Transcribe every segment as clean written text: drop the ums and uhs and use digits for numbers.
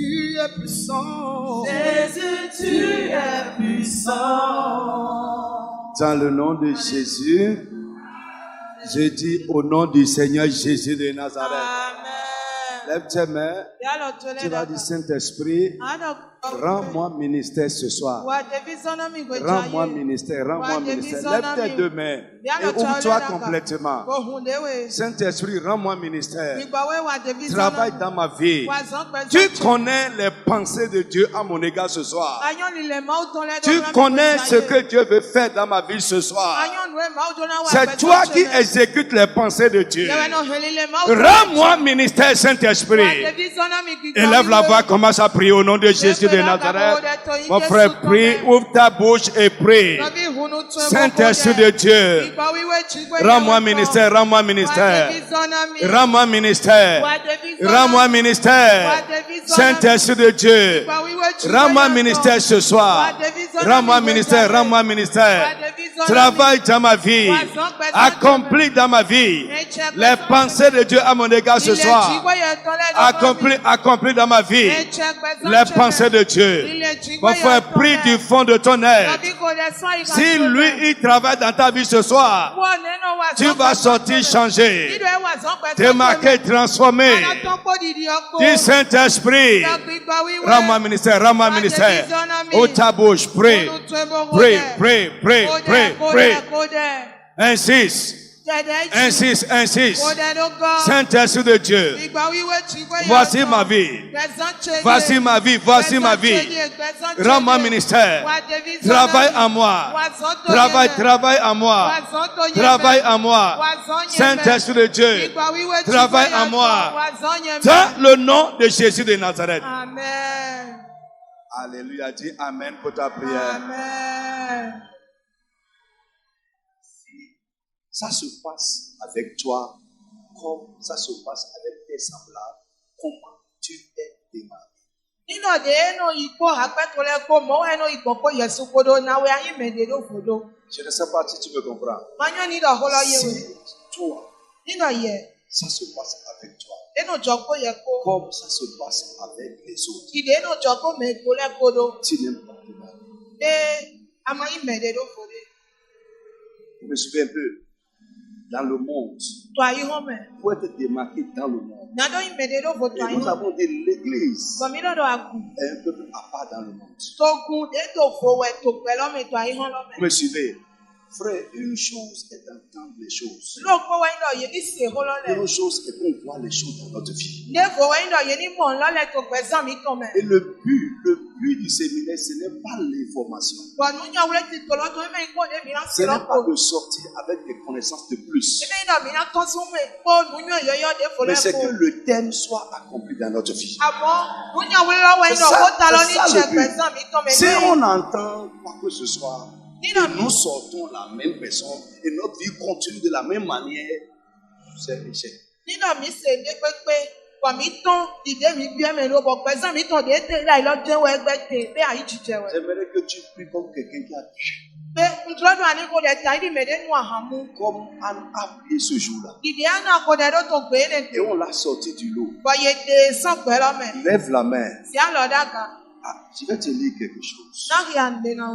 tu es puissant. Jésus, tu es puissant. Dans le nom de Jésus, je dis au nom du Seigneur Jésus de Nazareth. Amen. Lève tes mains, tu vas dire Saint-Esprit, rends-moi ministère ce soir. Rends-moi ministère, rends-moi ministère. Lève tes deux mains et ouvre-toi complètement. Saint-Esprit, rends-moi ministère. Travaille dans ma vie. Tu connais les pensées de Dieu à mon égard ce soir. Tu connais ce que Dieu veut faire dans ma vie ce soir. C'est toi qui exécutes les pensées de Dieu. Rends-moi ministère, Saint-Esprit. Élève la voix, commence à prier au nom de Jésus de Nazareth. Mon frère, prie, ouvre ta bouche et prie. Saint-Esprit de Dieu, rends-moi ministère, rends-moi ministère. Rends-moi ministère. Rends-moi ministère. Saint-Esprit de Dieu, rends-moi ministère ce soir. Rends-moi ministère, rends-moi ministère. Travaille dans ma vie. Accomplis dans ma vie les pensées de Dieu à mon égard ce soir. Accomplis dans ma vie les pensées de Dieu. Mon frère, prie du fond de ton être. Si lui, il travaille dans ta vie ce soir, tu vas sortir changé, démarqué, transformé. Dis Saint-Esprit, rends-moi ministère, rends-moi ministère. Ô ta bouche, prie, prie, prie, prie, prie, prie. Insiste. Insiste, insiste. Saint-Esprit de Dieu, voici ma vie. Voici ma vie, voici ma vie. Rends-moi ministère. Travaille à moi. Travaille à moi. Travaille à moi. Saint-Esprit de Dieu, travaille à moi. Dans le nom de Jésus de Nazareth. Amen. Alléluia. Dis Amen pour ta prière. Amen. Ça se passe avec toi comme ça se passe avec tes semblables. Comment tu es démarré? Je ne sais pas si tu me comprends. Si toi, ça se passe avec toi comme ça se passe avec les autres, tu n'aimes pas démarrer. Vous me suivez un peu? Dans le monde, pour être démarqué dans le monde. Et nous avons dit l'église est un peuple à part dans le monde. Vous me suivez? Frère, une chose est d'entendre les choses. Une autre chose est qu'on voit les choses dans notre vie. Et le but du séminaire, ce n'est pas l'information. Ce n'est pas de sortir avec des connaissances de plus. Mais c'est que le thème soit accompli dans notre vie. C'est ça le but. Si on entend quoi que ce soit, et nous sortons la même personne et notre vie continue de la même manière, c'est échec. J'aimerais que tu pries comme quelqu'un qui a tué. Comme Anne a prié ce jour-là. Et on l'a sorti du lot. Lève la main. Ah, je vais te lire quelque chose. Je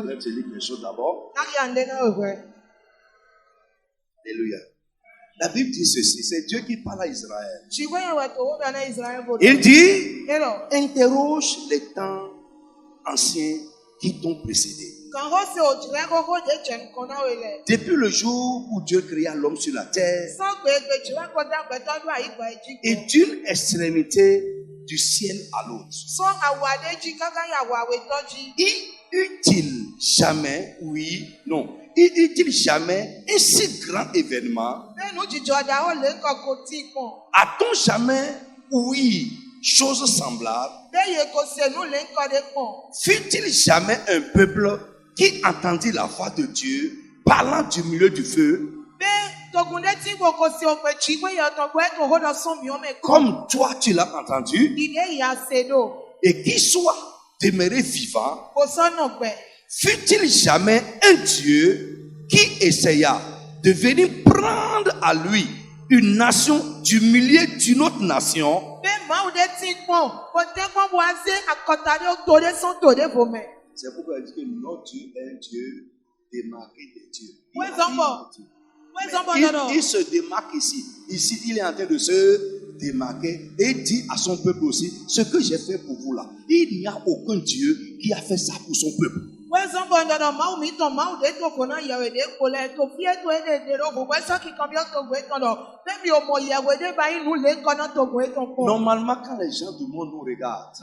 vais te lire quelque chose d'abord. Alléluia. La Bible dit ceci, c'est Dieu qui parle à Israël. Il dit, interroge les temps anciens qui t'ont précédé. Depuis le jour où Dieu créa l'homme sur la terre, et d'une extrémité du ciel à l'autre, eut-il jamais, oui, non, eut-il jamais un si grand événement? A-t-on jamais ouï chose semblable? Fut-il jamais un peuple qui entendit la voix de Dieu parlant du milieu du feu? Comme toi tu l'as entendu, et qui soit demeuré vivant, fut-il jamais un Dieu qui essaya de venir prendre à lui une nation du milieu d'une autre nation C'est pourquoi il dit que notre Dieu est un Dieu démarqué des dieux. Il se démarque ici. Ici, il est en train de se démarquer et dit à son peuple aussi, ce que j'ai fait pour vous là, il n'y a aucun Dieu qui a fait ça pour son peuple. Normalement, quand les gens du monde nous regardent,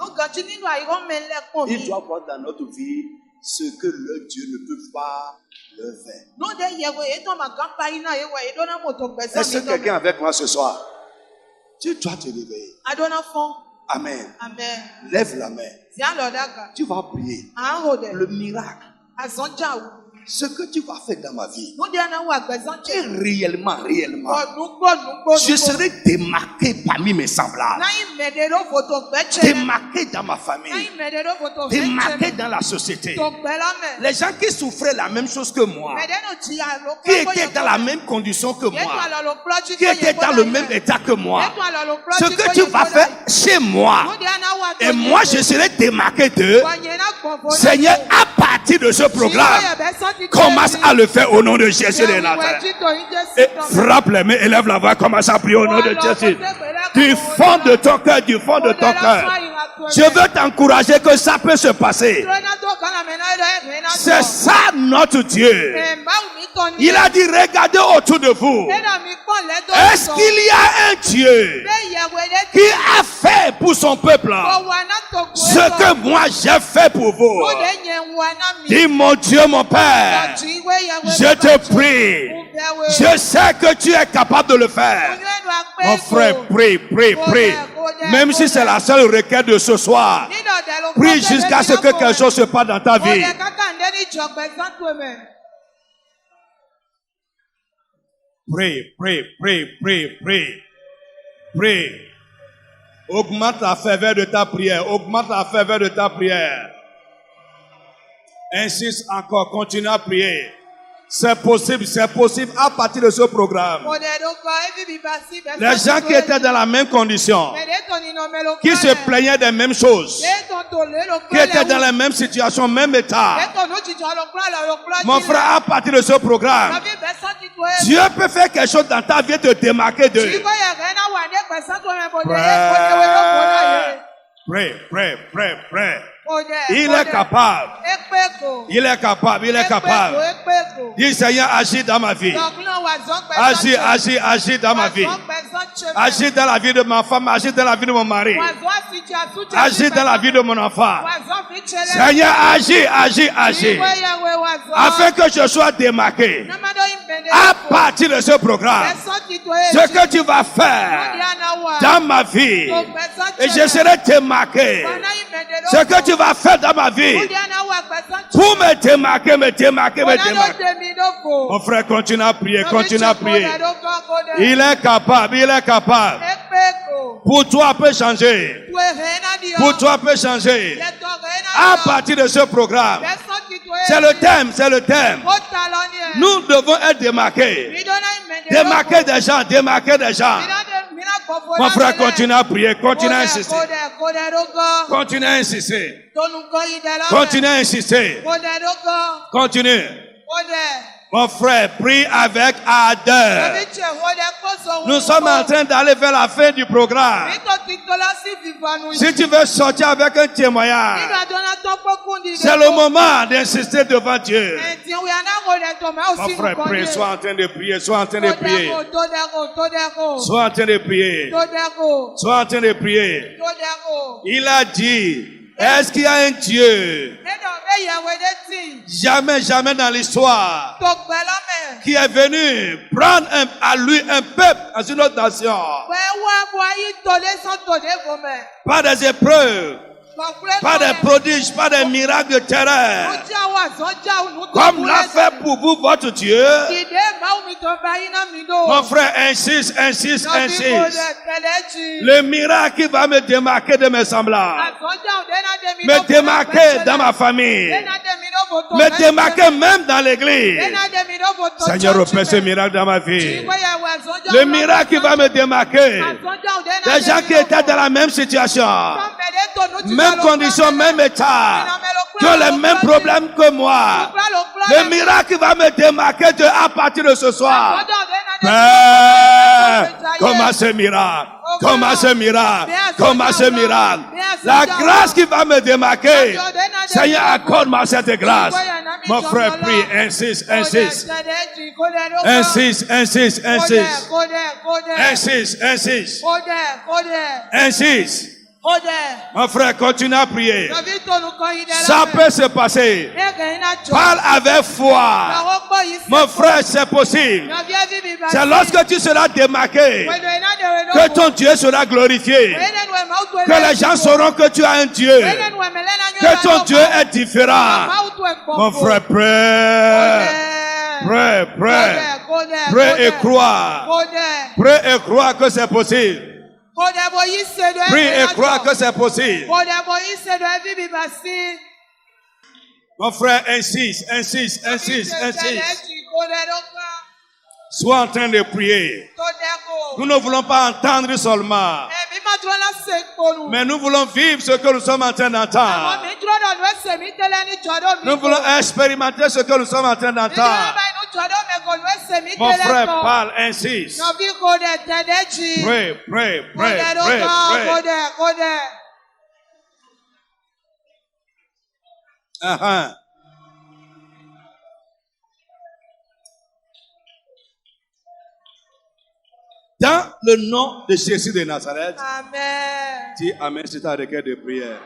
ils doivent voir dans notre vie ce que leur Dieu ne peut pas leur faire. Est-ce que quelqu'un avec moi ce soir? Tu dois te réveiller. Amen. Lève la main. Tu vas prier. Le miracle. Ce que tu vas faire dans ma vie. Et réellement. Je serai démarqué parmi mes semblables. Démarqué dans ma famille. Démarqué dans la société. Les gens qui souffraient la même chose que moi. Qui étaient dans la même condition que moi. Qui étaient dans le même état que moi. Ce que tu vas faire chez moi. Et moi je serai démarqué d'eux. Seigneur, à partir de ce programme, commence à le faire au nom de Jésus de Nazareth. Et frappe les mains, élève la voix, commence à prier au nom de Jésus. Du fond de ton cœur, du fond de ton cœur. Je veux t'encourager que ça peut se passer. C'est ça notre Dieu. Il a dit, regardez autour de vous. Est-ce qu'il y a un Dieu qui a fait pour son peuple ce que moi j'ai fait pour vous? Dis, mon Dieu, mon Père, je te prie. Je sais que tu es capable de le faire. Mon frère, prie. Même si c'est la seule requête de ce soir, prie jusqu'à ce que quelque chose se passe dans ta vie. Prie. Augmente la ferveur de ta prière. Insiste encore, continue à prier. C'est possible à partir de ce programme. Les gens qui étaient dans la même condition, qui se plaignaient des mêmes choses, qui étaient dans la même situation, même état. Mon frère, à partir de ce programme, Dieu peut faire quelque chose dans ta vie et te démarquer d'eux. Pray. Il est capable. Dis, Seigneur, agis dans ma vie. Agis dans ma vie. Agis dans la vie de ma femme, agis dans la vie de mon mari. Agis dans la vie de mon enfant. Seigneur, agis. Afin que je sois démarqué. À partir de ce programme, ce que tu vas faire dans ma vie, et je serai démarqué. Ce que tu vas faire dans ma vie, pour me démarquer. Mon frère, continue à prier. Il est capable. Pour toi peut changer. À partir de ce programme, c'est le thème. Nous devons être démarqués. Démarquer des gens. Mon frère, continue à prier, continue à insister. Mon frère, prie avec ardeur. Nous sommes en train d'aller vers la fin du programme. Si tu veux sortir avec un témoignage, c'est le moment d'insister devant Dieu. Mon frère, prie, sois en train de prier. Il a dit, est-ce qu'il y a un Dieu? Jamais dans l'histoire qui est venu prendre à lui un peuple dans une autre nation. Pas des épreuves, pas des prodiges, pas des miracles de terreur. Comme l'a fait pour vous votre Dieu. Mon frère, insiste. Le miracle qui va me démarquer de mes semblables. Me démarquer dans ma famille. Me démarquer même dans l'église. Seigneur, opère ce miracle dans ma vie. Le miracle qui va me démarquer Des gens qui étaient dans la même situation, même condition, même état, qui ont les mêmes problèmes que moi. Le miracle va me démarquer à partir de ce soir. Comment ce miracle? Comment ce miracle? Comment ce miracle? La grâce qui va me démarquer. Seigneur, accorde-moi cette grâce. Mon frère, prie, insiste, insiste. Insiste, insiste, insiste. Insiste, insiste. Insiste. Mon frère, continue à prier. Ça peut se passer. Parle avec foi. Mon frère, c'est possible. C'est lorsque tu seras démarqué que ton Dieu sera glorifié. Que les gens sauront que tu as un Dieu. Que ton Dieu est différent. Mon frère, prie. Prie, prie. Prie et crois. Prie et crois que c'est possible. Prie et crois que c'est possible. Mon frère, insiste, insiste, insiste, insiste. Sois en train de prier. Nous ne voulons pas entendre seulement, mais nous voulons vivre ce que nous sommes en train d'entendre. Nous voulons expérimenter ce que nous sommes en train d'entendre. Mon frère, parle, insiste. Prie, prie, prie, prie, prie. Dans le nom de Jésus de Nazareth. Amen. Dis Amen, c'est un requête de prière.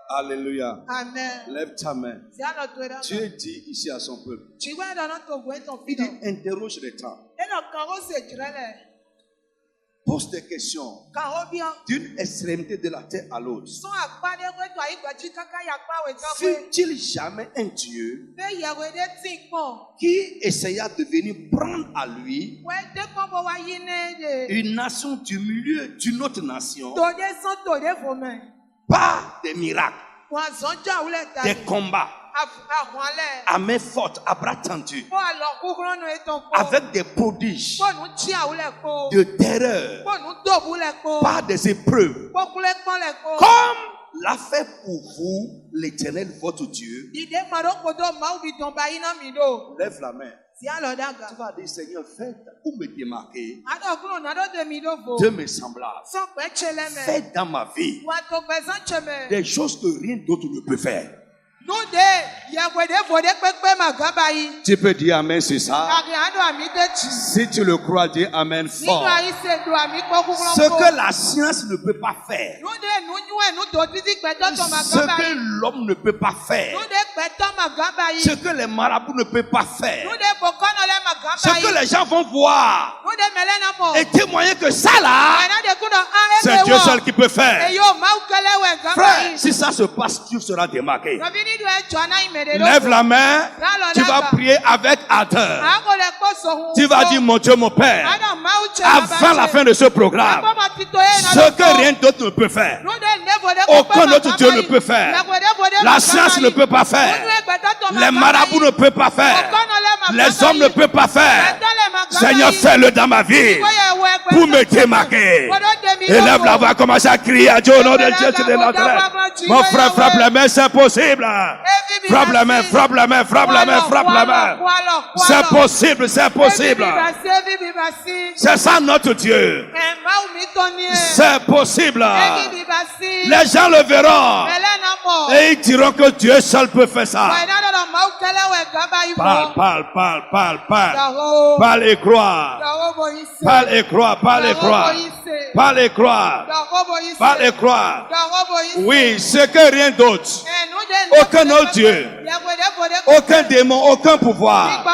Alléluia. Amen. Lève ta main. Dieu dit ici à son peuple. Il dit interroge les temps. Pose des questions d'une extrémité de la terre à l'autre. Fut-il jamais un Dieu qui essaya de venir prendre à lui une nation du milieu d'une autre nation par des miracles, des combats, à main forte, à bras tendus, avec des prodiges, de terreur, par des épreuves, comme l'a fait pour vous l'Éternel votre Dieu. Lève la main. Tu vas dire, Seigneur, fais pour me démarquer de mes semblables. Fais dans ma vie des choses que rien d'autre ne peut faire. Tu peux dire Amen sur ça. Si tu le crois, dis Amen fort. Ce que la science ne peut pas faire, ce que l'homme ne peut pas faire, ce que les marabouts ne peuvent pas faire, ce que les gens vont voir et témoigner que ça là, c'est Dieu seul qui peut faire. Frère, si ça se passe, tu seras démarqué. Lève la main, tu vas prier avec ardeur. Tu vas dire, mon Dieu, mon Père, avant la fin de ce programme, ce que rien d'autre ne peut faire, aucun autre Dieu ne peut faire, la science ne peut pas faire, les marabouts ne peuvent pas faire, les hommes ne peuvent pas faire. Seigneur, fais-le dans ma vie pour me démarquer. Et lève la voix, commence à crier à Dieu au nom de Jésus de Nazareth. Mon frère, frappe la main, c'est possible. Frappe la main, frappe la main, frappe la main, frappe la main. C'est possible, c'est possible. C'est ça notre Dieu. C'est possible. Les gens le verront. Et ils diront que Dieu seul peut faire ça. Parle, parle, parle, parle, parle. Parle et crois. Parle et crois, parle et crois. Parle et crois. Parle et crois. Oui, c'est que rien d'autre. Aucun autre Dieu. Aucun démon, aucun pouvoir.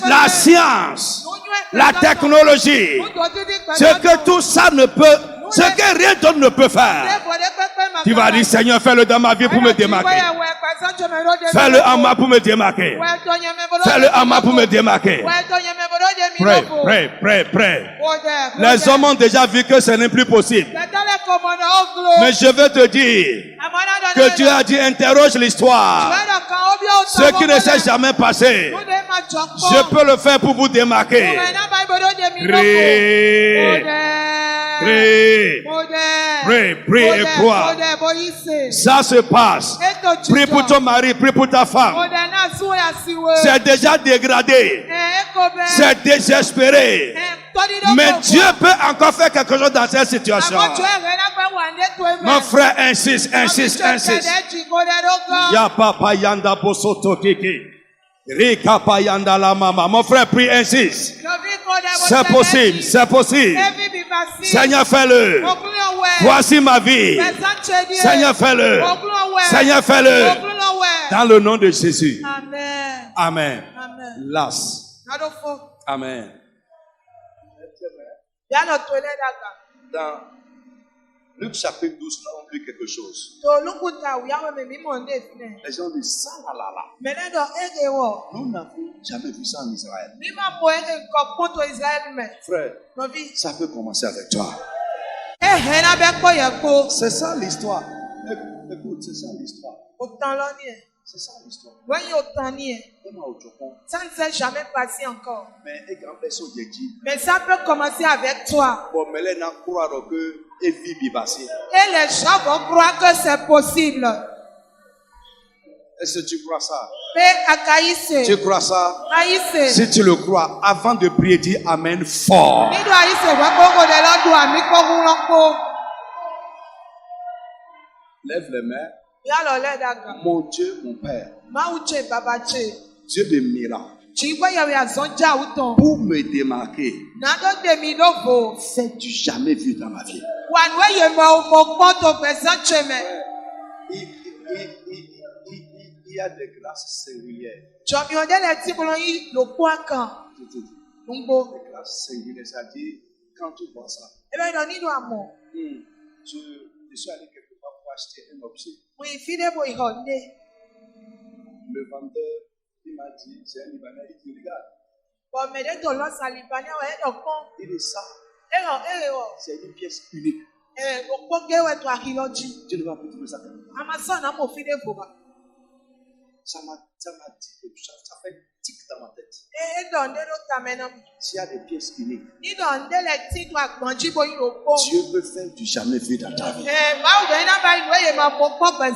La science, la technologie, ce que tout ça ne peut, ce que rien d'autre ne peut faire. Tu vas dire, Seigneur, fais-le dans ma vie pour me démarquer. Fais-le en moi pour me démarquer. Fais-le en moi pour me démarquer. Prêt, prêt, prêt, prêt. Les hommes ont déjà vu que ce n'est plus possible. Mais je veux te dire que Dieu a dit, interroge l'histoire. Ce qui ne s'est jamais passé, je peux le faire pour vous démarquer. Prie. Prie et crois. Ça se passe. Prie pour ton mari, prie pour ta femme. C'est déjà dégradé. C'est désespéré. Mais Dieu peut encore faire quelque chose dans cette situation. Mon frère insiste. Ya papa yanda bosoto kiki. Rika pa yanda la mama. Mon frère prie, insiste. C'est possible. Seigneur, fais-le. Voici ma vie. Seigneur, fais-le. Dans le nom de Jésus. Amen. Last. Amen. Dans Luc chapitre 12, nous avons vu quelque chose. Les gens disent ça là. Nous n'avons jamais vu ça en Israël. Frère, ça peut commencer avec toi. C'est ça l'histoire. Écoute, c'est ça l'histoire. C'est ça l'histoire. Ça ne s'est jamais passé encore. Mais ça peut commencer avec toi. Et les gens vont croire que c'est possible. Est-ce que tu crois ça? Tu crois ça? Si tu le crois, avant de prier, dis Amen fort. Lève les mains. Mon Dieu, mon Père. Dieu de miracles. Pour me démarquer, fais-tu jamais vu dans ma vie? Il y a des grâces singulières. Des grâces singulières, c'est-à-dire, quand tu vois ça, je suis allé quelque part pour acheter un objet. Le vendeur, il m'a dit, c'est un Libanais, il dit, regarde. Il dit ça. C'est une pièce unique. Tu ne vas plus trouver ça. Ça m'a dit quelque chose. Ça fait tic dans ma tête. S'il y a des pièces uniques, Dieu peut faire du jamais vu dans ta vie.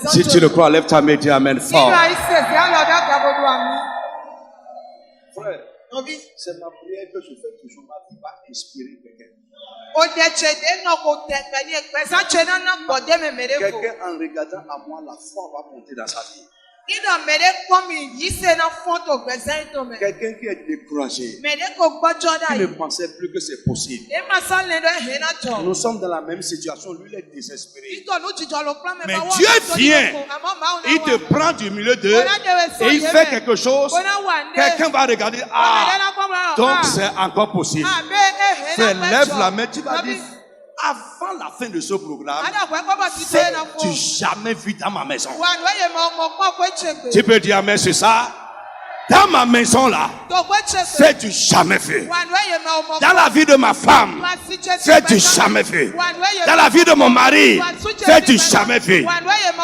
Si tu le crois, lève ta main et dis Amen fort. Frère, c'est ma prière que je fais toujours. Ma vie va inspirer quelqu'un. Quelqu'un en regardant à moi, la foi va monter dans sa vie. Quelqu'un qui est découragé, qui ne pensait plus que c'est possible. Nous sommes dans la même situation. Lui, il est désespéré. Mais Dieu vient, il te prend du milieu d'eux et il fait quelque chose. Quelqu'un va regarder. Donc c'est encore possible. Frère, lève la main, tu vas dire. Avant la fin de ce programme, fais-tu jamais vu dans ma maison? Tu peux dire amen sur ça? Dans ma maison là, fais-tu jamais vu? Dans la vie de ma femme, fais-tu jamais vu? Dans la vie de mon mari, fais-tu jamais vu?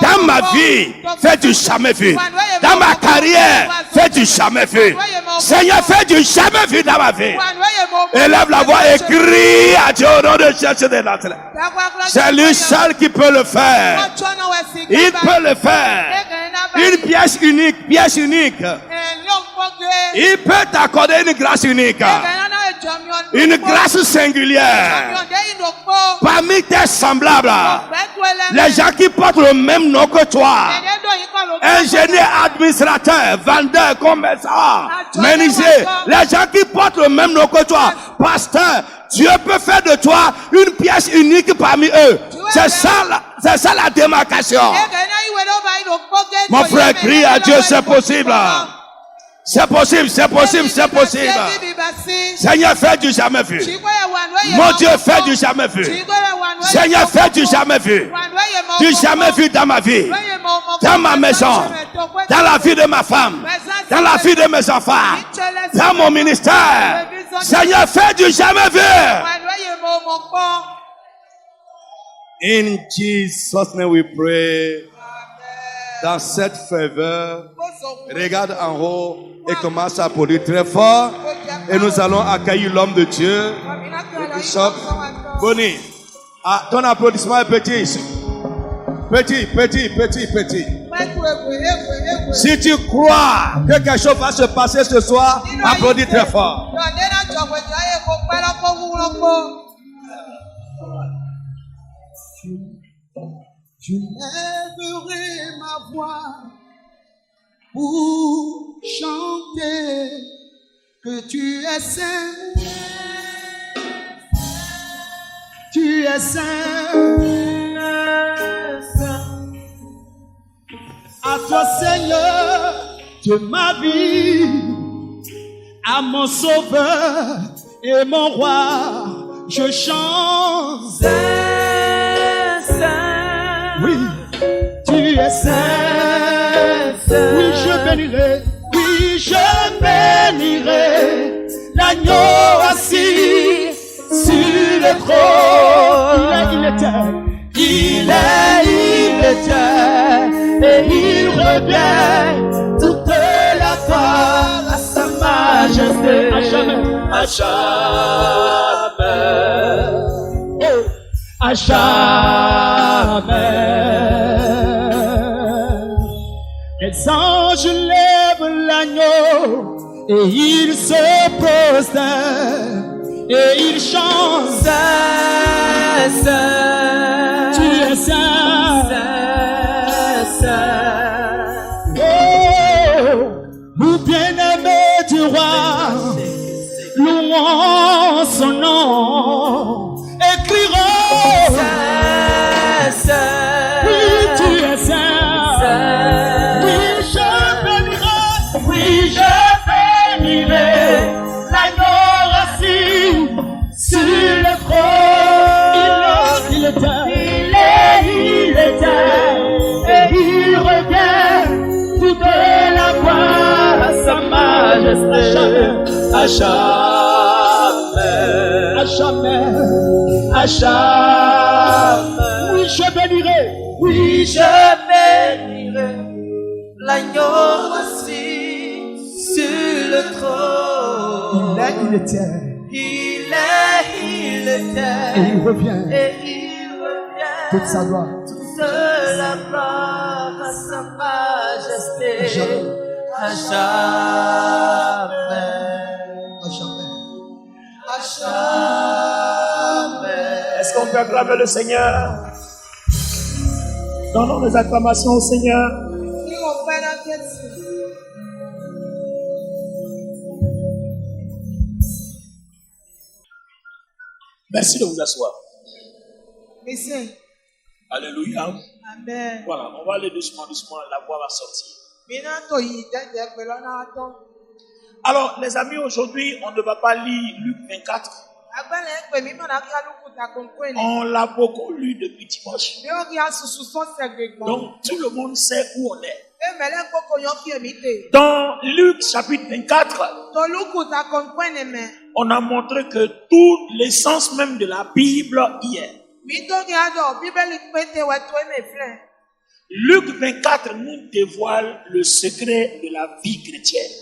Dans ma vie, fais-tu jamais vu? Dans ma carrière, fais-tu jamais vu? Seigneur, fais-tu jamais vu dans ma vie? Élève la voix et crie à Dieu au nom de Jésus de Nazareth. C'est lui seul qui peut le faire. Il peut le faire. Une pièce unique, Il peut t'accorder une grâce unique. Une grâce singulière. Parmi tes semblables, les gens qui portent le même nom que toi, ingénieur, administrateur, vendeur, commerçant, menuisier, les gens qui portent le même nom que toi, pasteur, Dieu peut faire de toi une pièce unique parmi eux. C'est ça la démarcation. Mon frère, crie à Dieu, c'est possible. C'est possible. Seigneur, fais du jamais vu. Mon Dieu, fais du jamais vu. Seigneur, fais du jamais vu. Du jamais vu dans ma vie, dans ma maison, dans la vie de ma femme, dans la vie de mes enfants, dans mon ministère. Seigneur, fais du jamais vu. In Jesus' name we pray. Dans cette ferveur, regarde en haut et commence à applaudir très fort. Et nous allons accueillir l'homme de Dieu, le bishop Bonnie. Ah, ton applaudissement est petit. Petit. Si tu crois que quelque chose va se passer ce soir, applaudis très fort. Je lèverai ma voix pour chanter que tu es saint. Tu es saint. À toi, Seigneur, de ma vie, à mon sauveur et mon roi, je chante. Saint, Saint. Oui, tu es saint. Oui, je bénirai l'agneau assis sur le trône. Il était, et il revient toute la gloire à sa majesté. À jamais. Les anges lèvent l'agneau et ils se prosternent et ils chantent. Saint, Saint, tu es saint, Saint. Oh, vous bien-aimés du roi, louons son nom, écrirons. Saint, Saint, oui, tu es saint, Saint. Oui, je bénirai l'agneau assis sur le trône. Il était, et il revient toute la gloire à sa majesté. À jamais. Oui, je bénirai l'agneau assis sur le trône. Il était. Et il revient. Toute sa gloire. Toute la gloire à sa majesté. À jamais. Est-ce qu'on peut acclamer le Seigneur? Donnons des acclamations au Seigneur. Merci de vous asseoir. Merci. Alléluia. Amen. Voilà, on va aller doucement, la voix va sortir. Alors, les amis, aujourd'hui, on ne va pas lire Luc 24. On l'a beaucoup lu depuis dimanche. Donc, tout le monde sait où on est. Dans Luc chapitre 24, on a montré que tout l'essence même de la Bible y est. Luc 24 nous dévoile le secret de la vie chrétienne.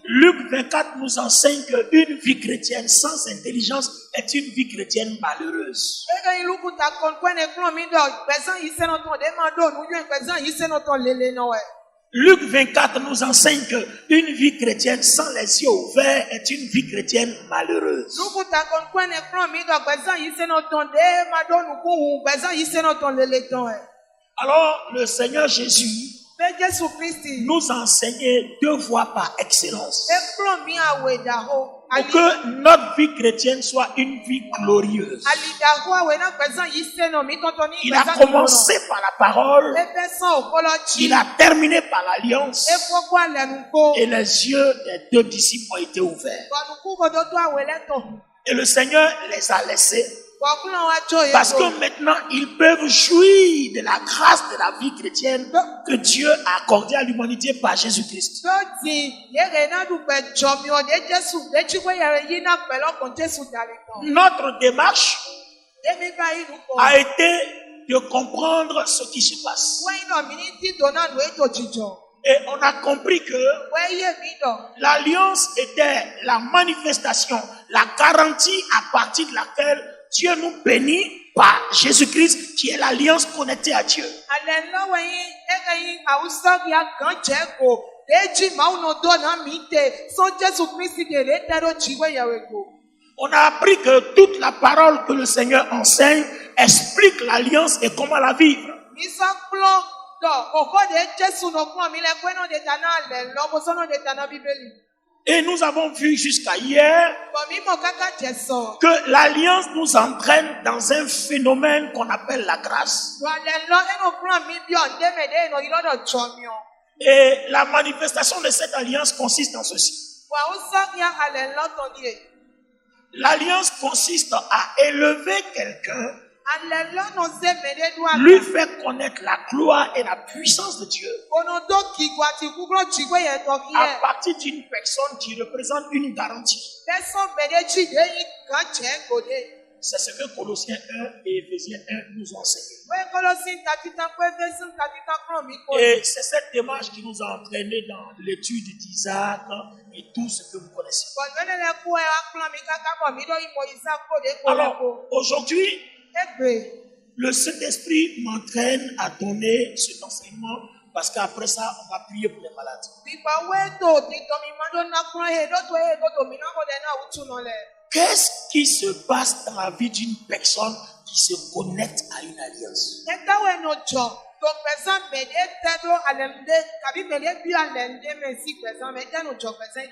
Luc 24 nous enseigne qu'une vie chrétienne sans intelligence est une vie chrétienne malheureuse. Luc 24 nous enseigne qu'une vie chrétienne sans les yeux ouverts est une vie chrétienne malheureuse. Alors, le Seigneur Jésus nous enseignait 2 voies par excellence. Pour que notre vie chrétienne soit une vie glorieuse. Il a commencé par la parole. Il a terminé par l'alliance. Et les yeux des 2 disciples ont été ouverts. Et le Seigneur les a laissés. Parce que maintenant, ils peuvent jouir de la grâce de la vie chrétienne que Dieu a accordée à l'humanité par Jésus-Christ. Notre démarche a été de comprendre ce qui se passe. Et on a compris que l'alliance était la manifestation, la garantie à partir de laquelle Dieu nous bénit par Jésus-Christ, qui est l'alliance connectée à Dieu. On a appris que toute la parole que le Seigneur enseigne explique l'alliance et comment la vivre. Et nous avons vu jusqu'à hier que l'alliance nous entraîne dans un phénomène qu'on appelle la grâce. Et la manifestation de cette alliance consiste en ceci. L'alliance consiste à élever quelqu'un, lui faire connaître la gloire et la puissance de Dieu à partir d'une personne qui représente une garantie. C'est ce que Colossiens 1 et Éphésiens 1 nous enseignent. Et c'est cette démarche qui nous a entraînés dans l'étude d'Isaac et tout ce que vous connaissez. Alors, aujourd'hui, le Saint-Esprit m'entraîne à donner cet enseignement parce qu'après ça, on va prier pour les malades. Qu'est-ce qui se passe dans la vie d'une personne qui se connecte à une alliance?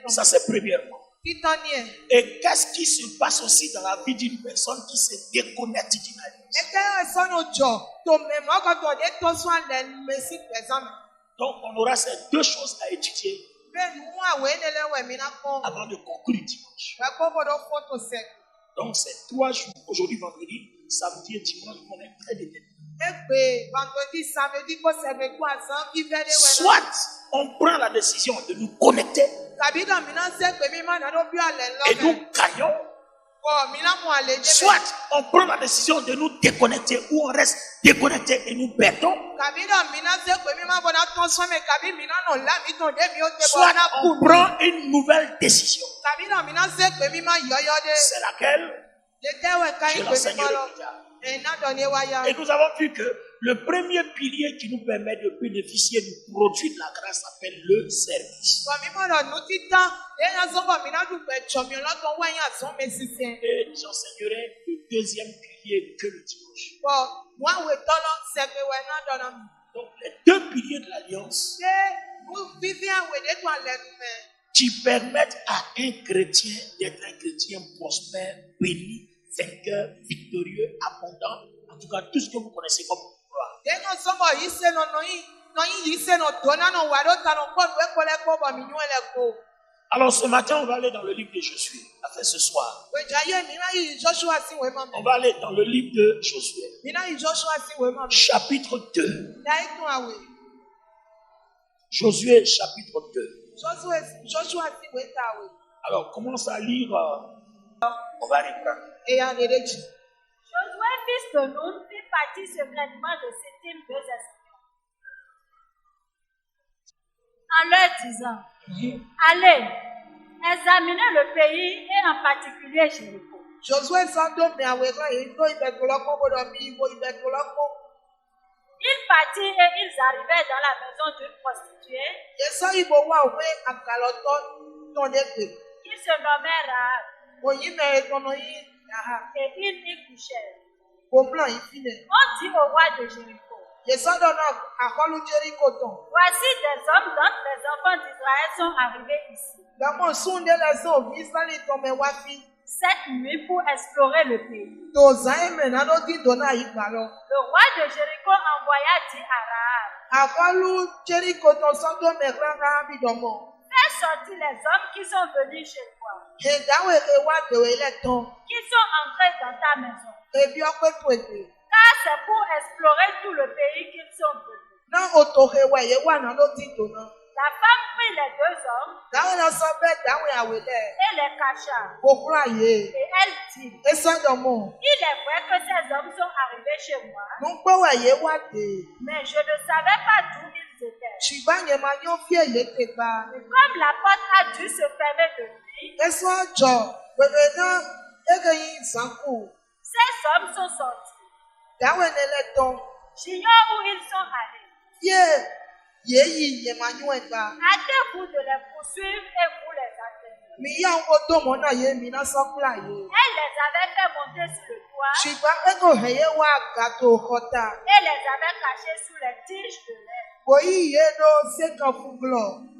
Ça, c'est premièrement. Et qu'est-ce qui se passe aussi dans la vie d'une personne qui se déconnecte d'une alliance? Donc, on aura ces deux choses à étudier avant de conclure dimanche. Donc, c'est 3 jours. Aujourd'hui, vendredi, samedi et dimanche, on est très déterminés. Soit on prend la décision de nous connecter et nous gagnons. Soit on prend la décision de nous déconnecter ou on reste déconnecté et nous perdons. Soit on prend une nouvelle décision. C'est laquelle? Je l'enseignerai plus tard. Et nous avons vu que le premier pilier qui nous permet de bénéficier du produit de la grâce s'appelle le service. Et j'enseignerai le deuxième pilier que le dimanche. Donc les deux piliers de l'alliance qui permettent à un chrétien d'être un chrétien prospère, béni, vainqueur, victorieux, abondant, en tout cas tout ce que vous connaissez comme gloire. Alors ce matin, on va aller dans le livre de Josué. Enfin ce soir, on va aller dans le livre de Josué, chapitre 2. Josué chapitre 2. Alors commence à lire, on va reprendre. Josué, fils de Nun, fit partie secrètement de Sittim 2 espions, en leur disant: allez, examinez le pays et en particulier Jéricho. Ils partirent et ils arrivèrent dans la maison d'une prostituée qui se nommait Rahab. Et ils y couchèrent. On dit au roi de Jéricho: voici des hommes dont les enfants d'Israël sont arrivés ici cette nuit pour explorer le pays. Le roi de Jéricho envoya dire à Rahab: fais sortir les hommes qui sont venus chez toi, qui sont entrés dans ta maison, car c'est pour explorer tout le pays qu'ils sont venus. La femme prit les 2 hommes et les cacha. Et elle dit: il est vrai que ces hommes sont arrivés chez moi, mais je ne savais pas d'où ils étaient. comme la porte a dû se fermer de nuit, ces hommes sont sortis. J'ignore où ils sont allés. Hâtez-vous de les poursuivre et vous les atteindrez. Elle les avait fait monter sur le toit et les avait cachés sous les tiges de lait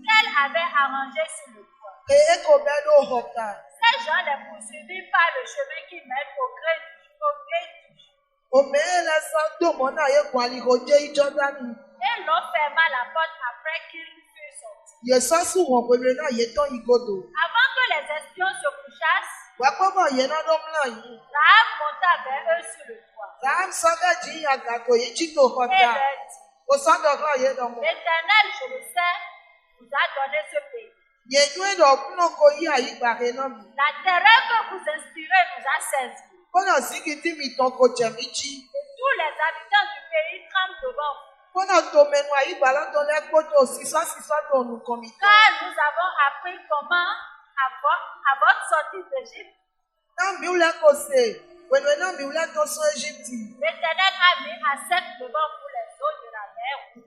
qu'elle avait arrangé sur le toit. Ces gens les poursuivirent par le chemin qui mène au gré du et l'on ferma la porte après qu'ils furent sortis. Avant que les espions se couchassent, Rahab monta vers eux sur le toit et leur dit, l'Éternel, je le sais, vous a donné ce pays. La terreur que vous inspirez nous a saisis. Et tous les habitants du pays tremblent devant vous. Car nous avons appris comment, à votre sortie d'Égypte, l'Éternel a mis à sec devant vous les eaux de la mer Rouge.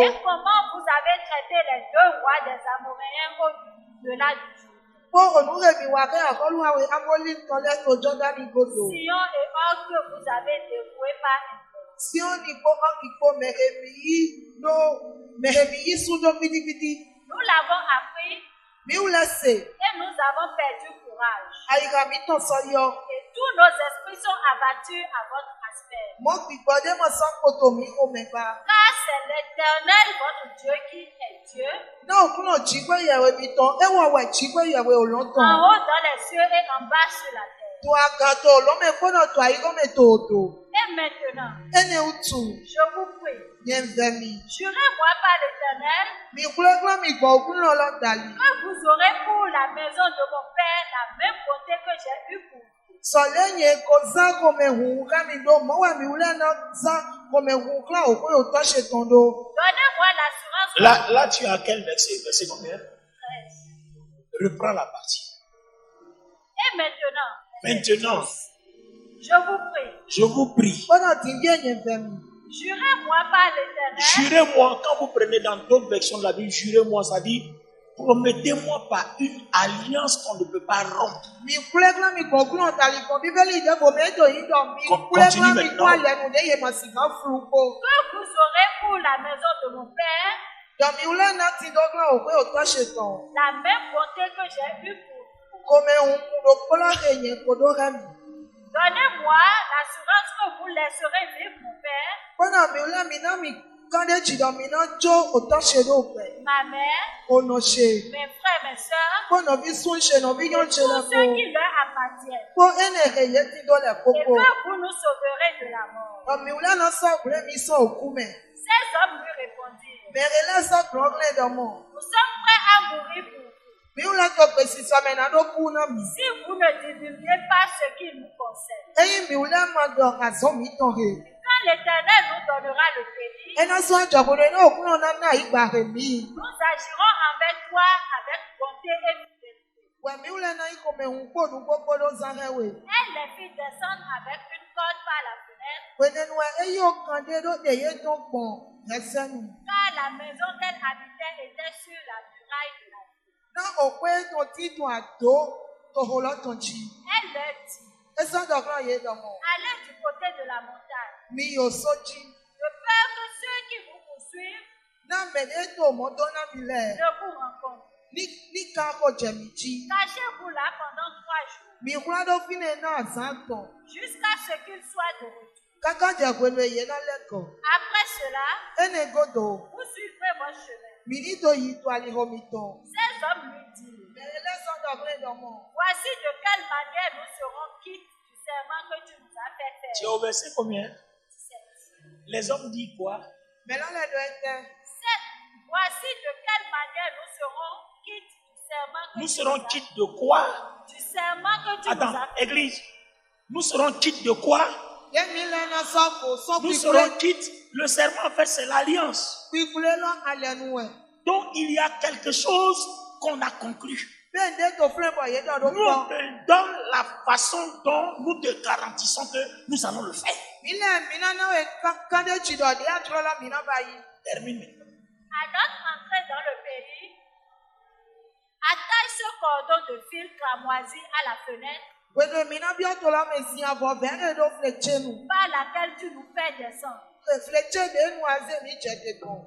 Et comment vous avez traité les deux rois des Amoréens au-delà du Jourdain. Sion et Og que vous avez dévoué par nous l'avons appris et nous avons perdu courage. Et tous nos esprits sont abattus à votre aspect. Car c'est l'Éternel votre Dieu qui est Dieu. En haut dans les cieux et en bas sur la terre. Et maintenant, je vous prie, jurez-moi par l'Éternel que vous aurez pour la maison de mon père la même bonté que j'ai eue pour vous. Donnez-moi l'assurance. Là, tu as quel verset? Verset combien? 13. Reprends la partie. Et maintenant, je vous prie. Jurez-moi par l'Éternel. Jurez-moi, quand vous prenez dans d'autres versions de la Bible, jurez-moi, ça dit, promettez-moi par une alliance qu'on ne peut pas rompre. Continue maintenant. Que vous aurez pour la maison de mon père la même bonté que j'ai eue pour vous. Donnez-moi l'assurance que vous laisserez vivre mon père, ma mère, mes frères, mes soeurs, et tous ceux qui leur appartiennent, et que vous nous sauverez de la mort. Ces hommes lui répondirent, nous sommes prêts à mourir pour vous. Si vous ne divulguez pas ce qui nous concerne. Quand l'Éternel nous donnera le pays, nous agirons envers toi avec bonté et fidélité. Elle les fit descendre avec une corde par la fenêtre, car la maison qu'elle habitait était sur la muraille de la ville. Elle leur dit, allez du côté de la montagne, de peur que ceux qui vous poursuivent ne vous rencontrent. Cachez-vous là pendant 3 jours, jusqu'à ce qu'ils soient de retour. Après cela, vous suivrez votre chemin. Ces hommes lui dirent, voici de quelle manière nous serons quittes du serment que tu nous as fait faire. Tu es au verset combien? 17. Les hommes disent quoi? Voici de quelle manière nous serons quittes du serment que nous serons quittes de quoi? Du serment que tu nous as fait. Attends, Église. Nous serons quittes de quoi? Nous serons quittes. Le serment, en fait, c'est l'alliance. Donc, il y a quelque chose qu'on a conclu. Nous te donne la façon dont nous te garantissons que nous allons le faire. Termine maintenant. À notre entrée dans le pays, attache ce cordon de fil cramoisi à la fenêtre par laquelle tu nous fais descendre.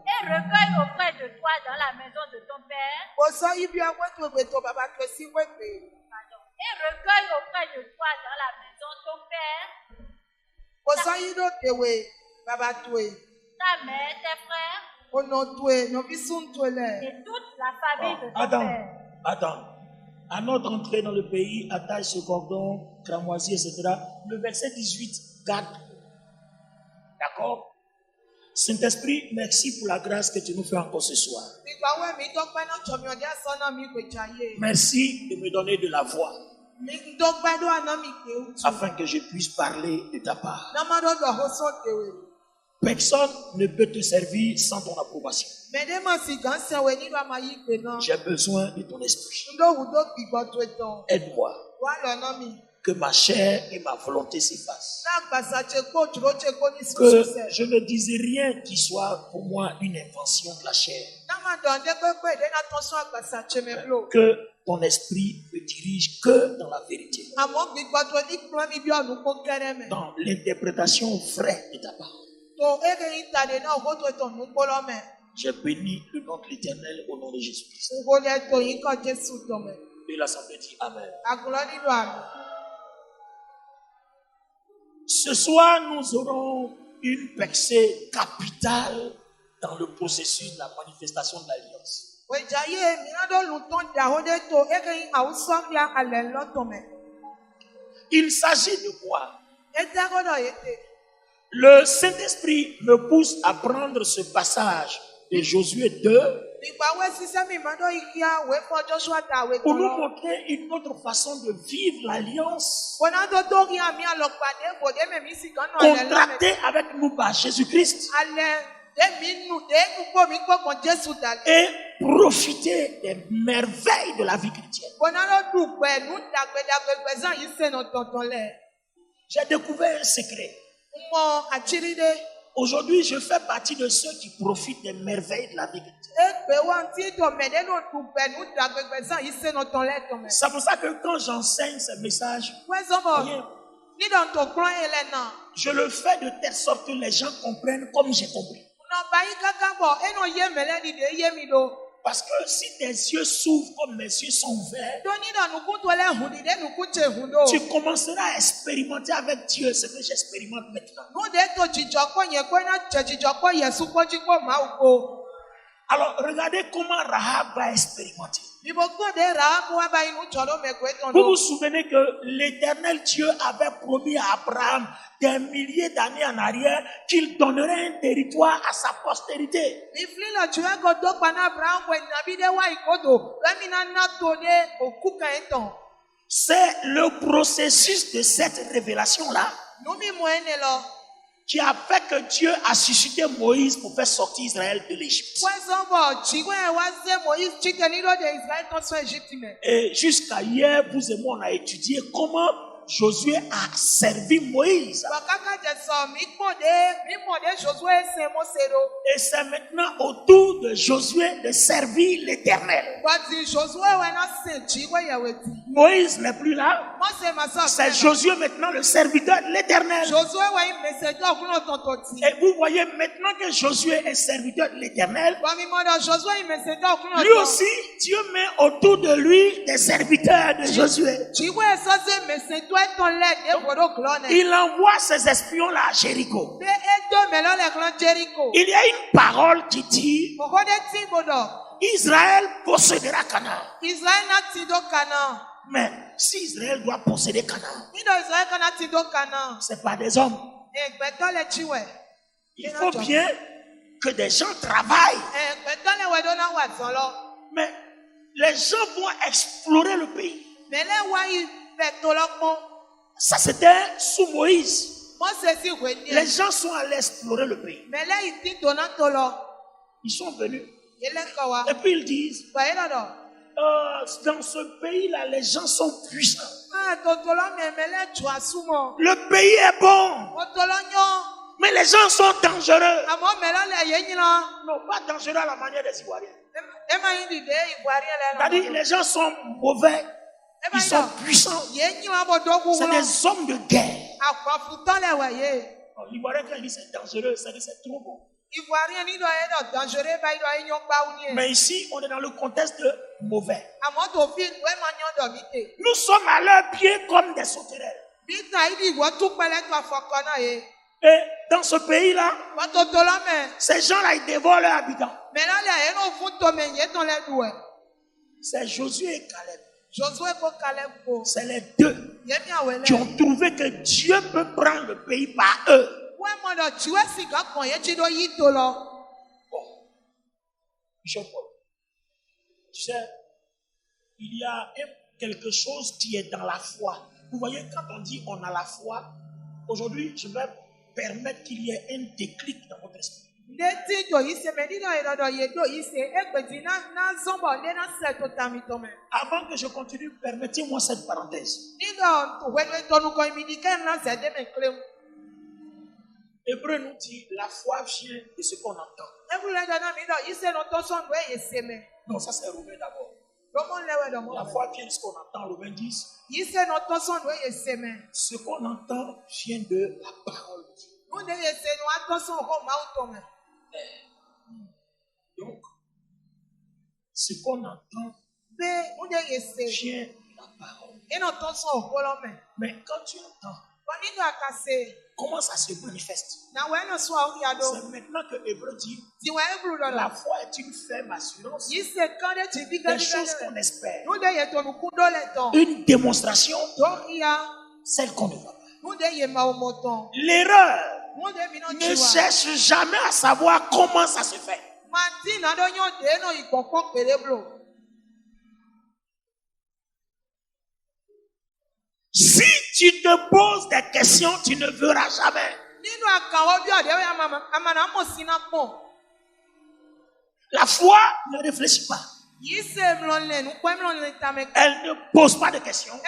Et recueille auprès de toi dans la maison de ton père. Et recueille auprès de toi dans la maison de ton père ta mère, tes frères et toute la famille de ton père. Attends. À notre entrée dans le pays, attache ce cordon, cramoisi, etc. Le verset 18 garde. D'accord? Saint-Esprit, merci pour la grâce que tu nous fais encore ce soir. Merci de me donner de la voix afin que je puisse parler de ta part. Personne ne peut te servir sans ton approbation. J'ai besoin de ton esprit. Aide-moi. Que ma chair et ma volonté s'effacent. Que je ne dise rien qui soit pour moi une invention de la chair. Que ton esprit me dirige que dans la vérité. Dans l'interprétation vraie de ta parole. J'ai béni le nom de l'Éternel au nom de Jésus-Christ. Et l'Assemblée dit Amen. Ce soir, nous aurons une percée capitale dans le processus de la manifestation de l'Alliance. Il s'agit de quoi? Le Saint-Esprit me pousse à prendre ce passage de Josué 2 pour nous montrer une autre façon de vivre l'alliance contractée avec nous par Jésus-Christ et profiter des merveilles de la vie chrétienne. J'ai découvert un secret. Aujourd'hui, je fais partie de ceux qui profitent des merveilles de la vie chrétienne. C'est pour ça que quand j'enseigne ce message, je le fais de telle sorte que les gens comprennent comme j'ai compris. Parce que si tes yeux s'ouvrent comme mes yeux sont ouverts, tu commenceras à expérimenter avec Dieu ce que j'expérimente maintenant. Alors, regardez comment Rahab va expérimenter. Vous vous souvenez que l'Éternel Dieu avait promis à Abraham des milliers d'années en arrière qu'il donnerait un territoire à sa postérité. C'est le processus de cette révélation-là qui a fait que Dieu a suscité Moïse pour faire sortir Israël de l'Égypte. Et jusqu'à hier, vous et moi, on a étudié comment Josué a servi Moïse. Et c'est maintenant au tour de Josué de servir l'Éternel. Moïse n'est plus là. C'est Josué maintenant le serviteur de l'Éternel. Et vous voyez maintenant que Josué est serviteur de l'Éternel. Lui aussi, Dieu met autour de lui des serviteurs de Josué. Il envoie ses espions-là à Jéricho. Il y a une parole qui dit Israël possédera Canaan. Mais si Israël doit posséder Canaan, c'est pas des hommes. Il faut bien que des gens travaillent. Mais les gens vont explorer le pays. Ça c'était sous Moïse. Les gens sont allés explorer le pays. Ils sont venus. Et puis ils disent, dans ce pays-là, les gens sont puissants. Le pays est bon. Mais les gens sont dangereux. Non, pas dangereux à la manière des Ivoiriens. C'est-à-dire, les gens sont mauvais. Ils sont puissants. C'est des hommes de guerre. L'Ivoirien, quand il dit c'est dangereux, ça dit c'est trop bon. Mais ici, on est dans le contexte de mauvais. Nous sommes à leurs pieds comme des sauterelles. Et dans ce pays-là, ces gens-là, ils dévorent leurs habitants. C'est Josué et Caleb. C'est les deux qui ont trouvé que Dieu peut prendre le pays par eux. Bon. Bishop Paul, tu sais, il y a quelque chose qui est dans la foi. Vous voyez, quand on dit on a la foi, aujourd'hui, je vais permettre qu'il y ait un déclic dans votre esprit. Avant que je continue, permettez-moi cette parenthèse. Hébreu nous dit la foi vient de ce qu'on entend. Non, ça c'est Romain d'abord. La foi vient de ce qu'on entend, Romain 10. Ce qu'on entend vient de la parole de Dieu. Donc, ce qu'on entend vient de la parole. Mais quand tu entends, comment ça se manifeste? C'est maintenant que Hébreu dit la foi est une ferme assurance des choses qu'on espère, une démonstration, celle qu'on ne voit pas. L'erreur ne cherche jamais à savoir comment ça se fait. Si tu te poses des questions, tu ne verras jamais. La foi ne réfléchit pas. Elle ne pose pas de questions.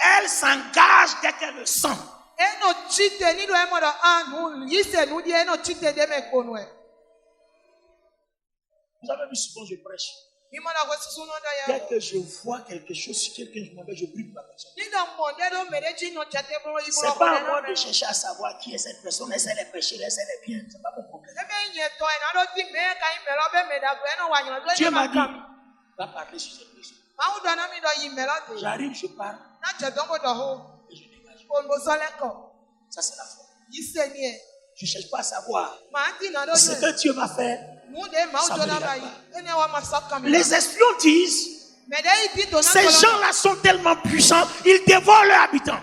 Elle s'engage dès qu'elle le sent. Vous avez vu souvent je prêche. Dès que je vois quelque chose sur quelqu'un, je m'en vais, je prie pour la personne. C'est pas à moi de chercher à savoir qui est cette personne. Est-ce qu'elle est péchée, est-ce qu'elle est bien. C'est pas mon problème. Dieu m'a dit, va parler sur cette personne. J'arrive, je parle. Et je dégage. Ça c'est la foi. Je ne cherche pas à savoir ce que Dieu va faire. Ça me regarde pas. Les espions disent, ces gens-là sont tellement puissants, ils dévorent leurs habitants.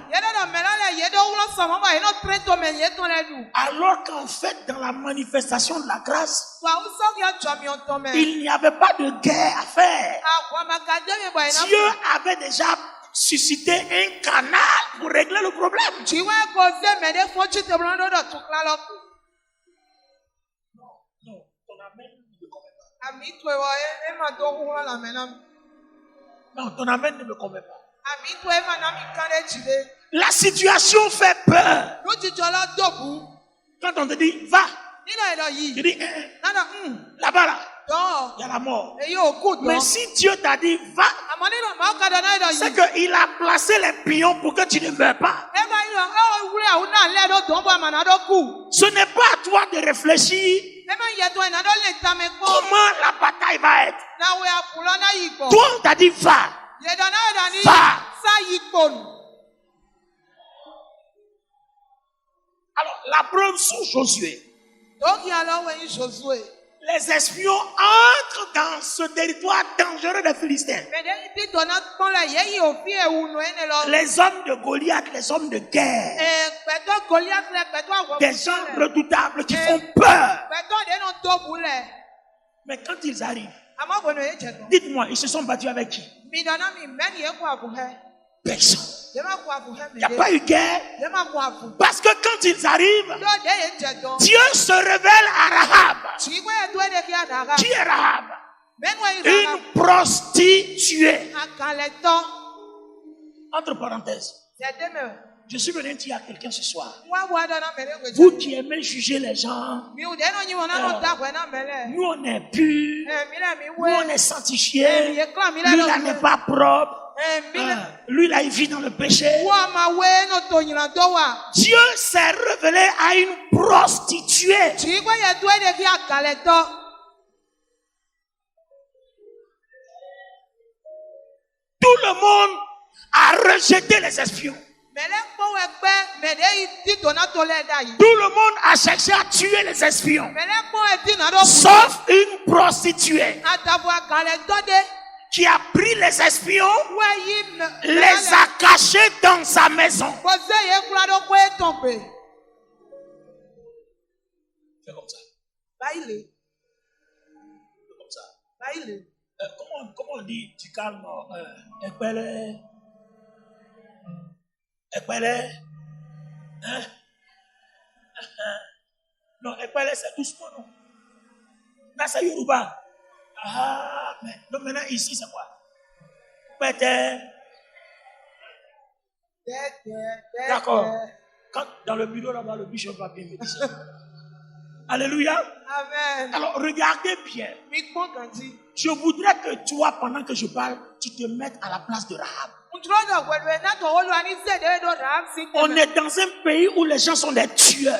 Alors qu'en fait, dans la manifestation de la grâce, il n'y avait pas de guerre à faire. Dieu avait déjà suscité un canal pour régler le problème. Non, ton amen ne me convainc pas. La situation fait peur. Quand on te dit va, tu dis là-bas là, il y a la mort. Mais si Dieu t'a dit va, c'est qu'il a placé les pions pour que tu ne meurs pas. Ce n'est pas à toi de réfléchir comment la bataille va être. Toi, on t'a dit va. Va. Alors, la preuve sous Josué. Les espions entrent dans ce territoire dangereux des Philistins. Les hommes de Goliath, les hommes de guerre. Des gens redoutables qui font peur. Mais quand ils arrivent, dites-moi, ils se sont battus avec qui? personne. Il n'y a pas eu guerre. Parce que quand ils arrivent, Dieu se révèle à Rahab. Qui est Rahab? Une prostituée. Entre parenthèses, je suis venu dire à quelqu'un ce soir, vous qui aimez juger les gens, nous on est purs, nous on est sanctifiés, lui là n'est pas propre, lui là il vit dans le péché. Dieu s'est révélé à une prostituée. Tout le monde a rejeté les espions. Tout le monde a cherché à tuer les espions. Sauf une prostituée qui a pris les espions, les a cachés dans sa maison. C'est comme ça. Comme ça. Comment on dit du calme? Ekpele. Hein? Non, Ekpele c'est doucement, non? Là c'est Yoruba. Ah, mais donc maintenant ici c'est quoi? Pété. D'accord. Quand dans le bureau là-bas, le bishop va bien me dire. Alléluia. Amen. Alors regardez bien. Je voudrais que toi, pendant que je parle, tu te mettes à la place de Rahab. On est dans un pays où les gens sont des tueurs.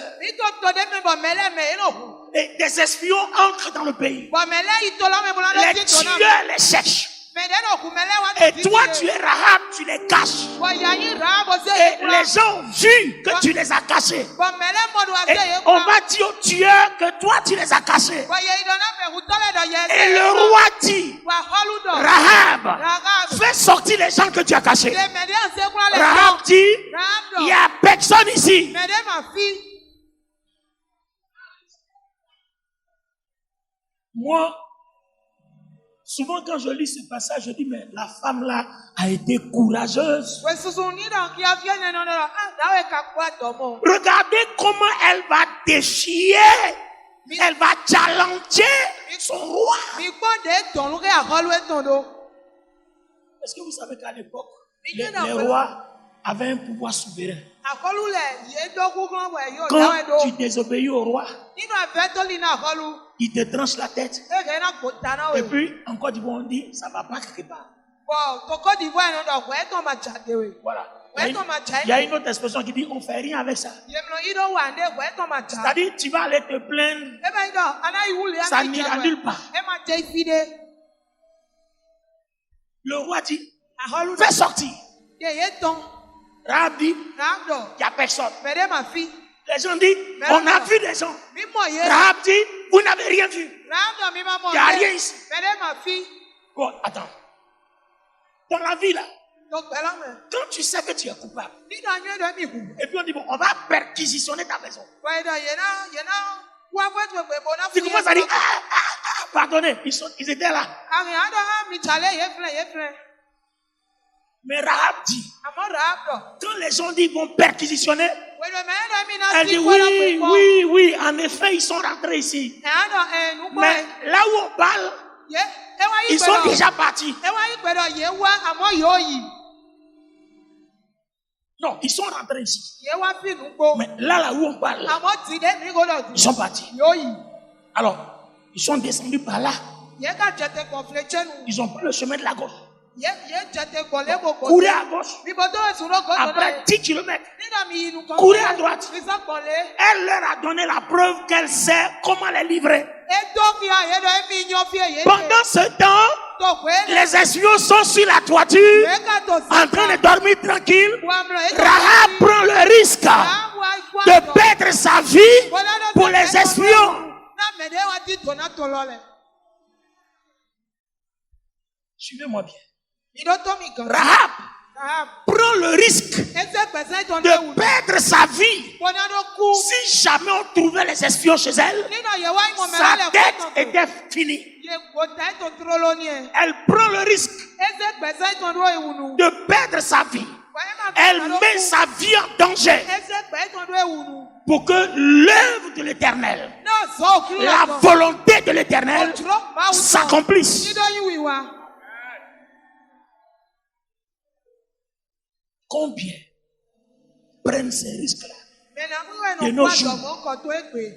Et des espions entrent dans le pays. Les tueurs les cherchent. Et toi, tu es Rahab, tu les caches. Et les gens ont vu que tu les as cachés. Et on va dire aux tueurs que toi, tu les as cachés. Et le roi dit, Rahab, fais sortir les gens que tu as cachés. Rahab dit, il n'y a personne ici. Moi, souvent quand je lis ce passage, je dis, mais la femme là a été courageuse. Regardez comment elle va défier, elle va challenger son roi. Est-ce que vous savez qu'à l'époque, les rois avaient un pouvoir souverain? Quand tu désobéis au roi, il te tranche la tête. Et puis, en Côte d'Ivoire, on dit, ça ne va pas quelque part. Voilà. Il y a une autre expression qui dit, on ne fait rien avec ça. C'est-à-dire, tu vas aller te plaindre, ça n'ira nulle part. Le roi dit, fais sortir. Rahab dit, il n'y a personne. Les gens disent, on a vu des gens. Rahab dit, vous n'avez rien vu. Il n'y a rien ici. Bon, attends. Dans la vie là, quand tu sais que tu es coupable, et puis on dit, bon, on va perquisitionner ta maison. Tu commences à dire, pardonnez, ils étaient là. Mais Rahab dit, quand les gens disent vont perquisitionner, elle dit oui, en effet, ils sont rentrés ici. Mais là où on parle, ils sont déjà partis. Non, ils sont rentrés ici. Mais là où on parle, ils sont partis. Alors, ils sont descendus par là. Ils ont pris le chemin de la gauche. Courez à gauche. Après 10 km, courez à droite. Elle leur a donné la preuve qu'elle sait comment les livrer. Pendant ce temps, les espions sont sur la toiture en train de dormir tranquille. Rahab prend le risque de perdre sa vie pour les espions. Suivez-moi bien. Rahab prend le risque de perdre sa vie. Si jamais on trouvait les espions chez elle, sa tête était finie. Elle prend le risque de perdre sa vie. Elle met sa vie en danger pour que l'œuvre de l'Éternel, la volonté de l'Éternel s'accomplisse. Combien prennent ces risques-là de nos jours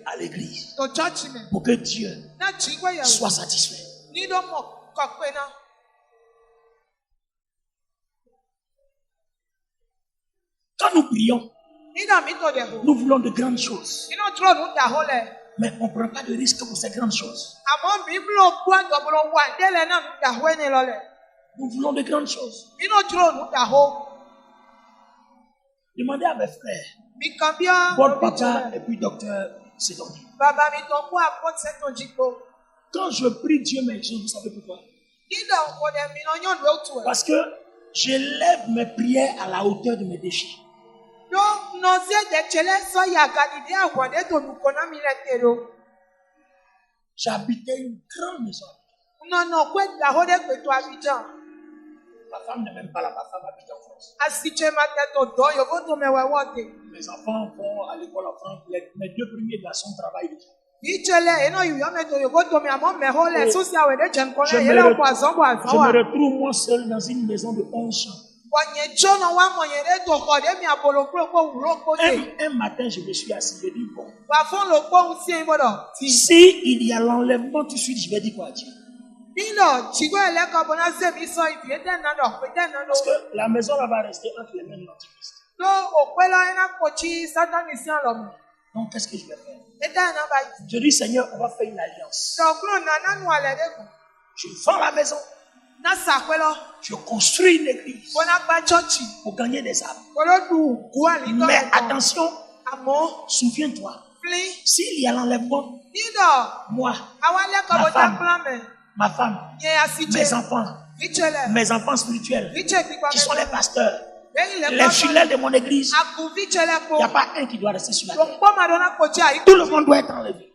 à l'église pour que Dieu soit satisfait? Quand nous prions, nous voulons de grandes choses, mais on ne prend pas de risque pour ces grandes choses. Nous voulons de grandes choses. Demandez à mes frères, votre papa et puis docteur Sédonki. Quand je prie Dieu m'exauce, vous savez pourquoi? Parce que je lève mes prières à la hauteur de mes défis. J'habitais une grande maison. Ma femme n'est même pas là, ma femme habite en France. Mes enfants vont à l'école en France. Mes deux premiers garçons travaillent déjà. Je me retrouve moi seul dans une maison de 11 chambres. Un matin, je me suis assis, je dis bon. Si il y a l'enlèvement tout de suite, je vais dire quoi à Dieu? Parce que la maison là va rester entre les mains de l'Antichrist. Donc qu'est-ce que je vais faire? Je dis Seigneur, on va faire une alliance. Je vends la maison. Je construis une église pour gagner des âmes. Mais attention, souviens-toi, s'il y a l'enlèvement, moi, ma femme, mes enfants spirituels, qui sont les pasteurs, les fidèles de mon église, il n'y a pas un qui doit rester sur la terre. Tout le monde doit être enlevé.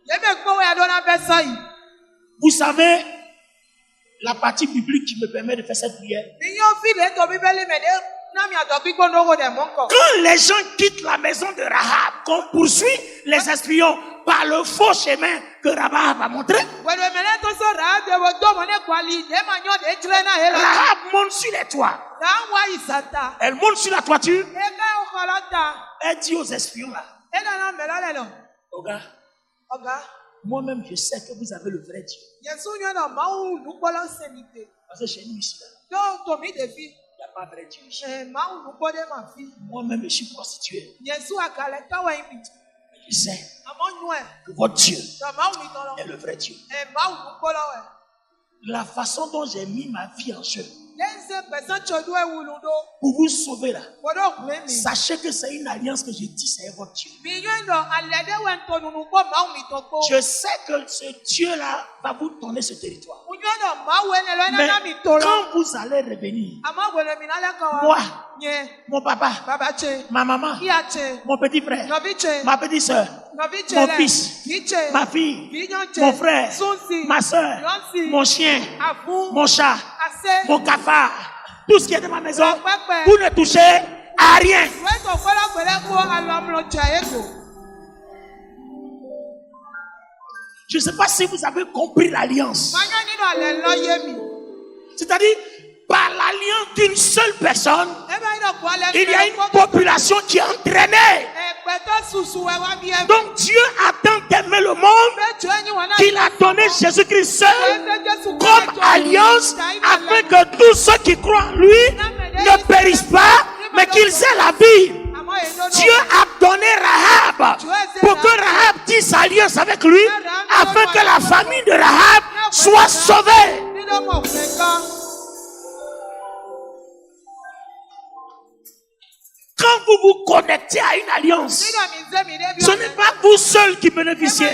Vous savez, la partie biblique qui me permet de faire cette prière. Quand les gens quittent la maison de Rahab, qu'on poursuit les espions par le faux chemin que Rahab a montré, Rahab monte sur les toits. Elle monte sur la toiture. Elle dit aux espions là, Oga, moi-même je sais que vous avez le vrai Dieu. Parce que chez nous ici, il n'y a pas de vrai Dieu. Moi-même je suis prostituée. Je sais que votre Dieu est le vrai Dieu. La façon dont j'ai mis ma vie en jeu pour vous sauver là, sachez que c'est une alliance que je dis, c'est votre Dieu. Je sais que ce Dieu là va vous donner ce territoire. Mais quand vous allez revenir, moi, mon papa, ma maman, mon petit frère, ma petite soeur, mon fils, ma fille, mon frère, ma soeur, mon chien, mon chat, mon cafard, tout ce qui est de ma maison, vous ne touchez à rien. Je ne sais pas si vous avez compris l'alliance. C'est-à-dire, par l'alliance d'une seule personne, il y a une population qui est entraînée. Donc Dieu a tant aimé le monde qu'il a donné Jésus-Christ seul comme alliance afin que tous ceux qui croient en lui ne périssent pas, mais qu'ils aient la vie. Dieu a donné Rahab pour que Rahab tisse alliance avec lui afin que la famille de Rahab soit sauvée. Quand vous vous connectez à une alliance, ce n'est pas vous seul qui bénéficiez.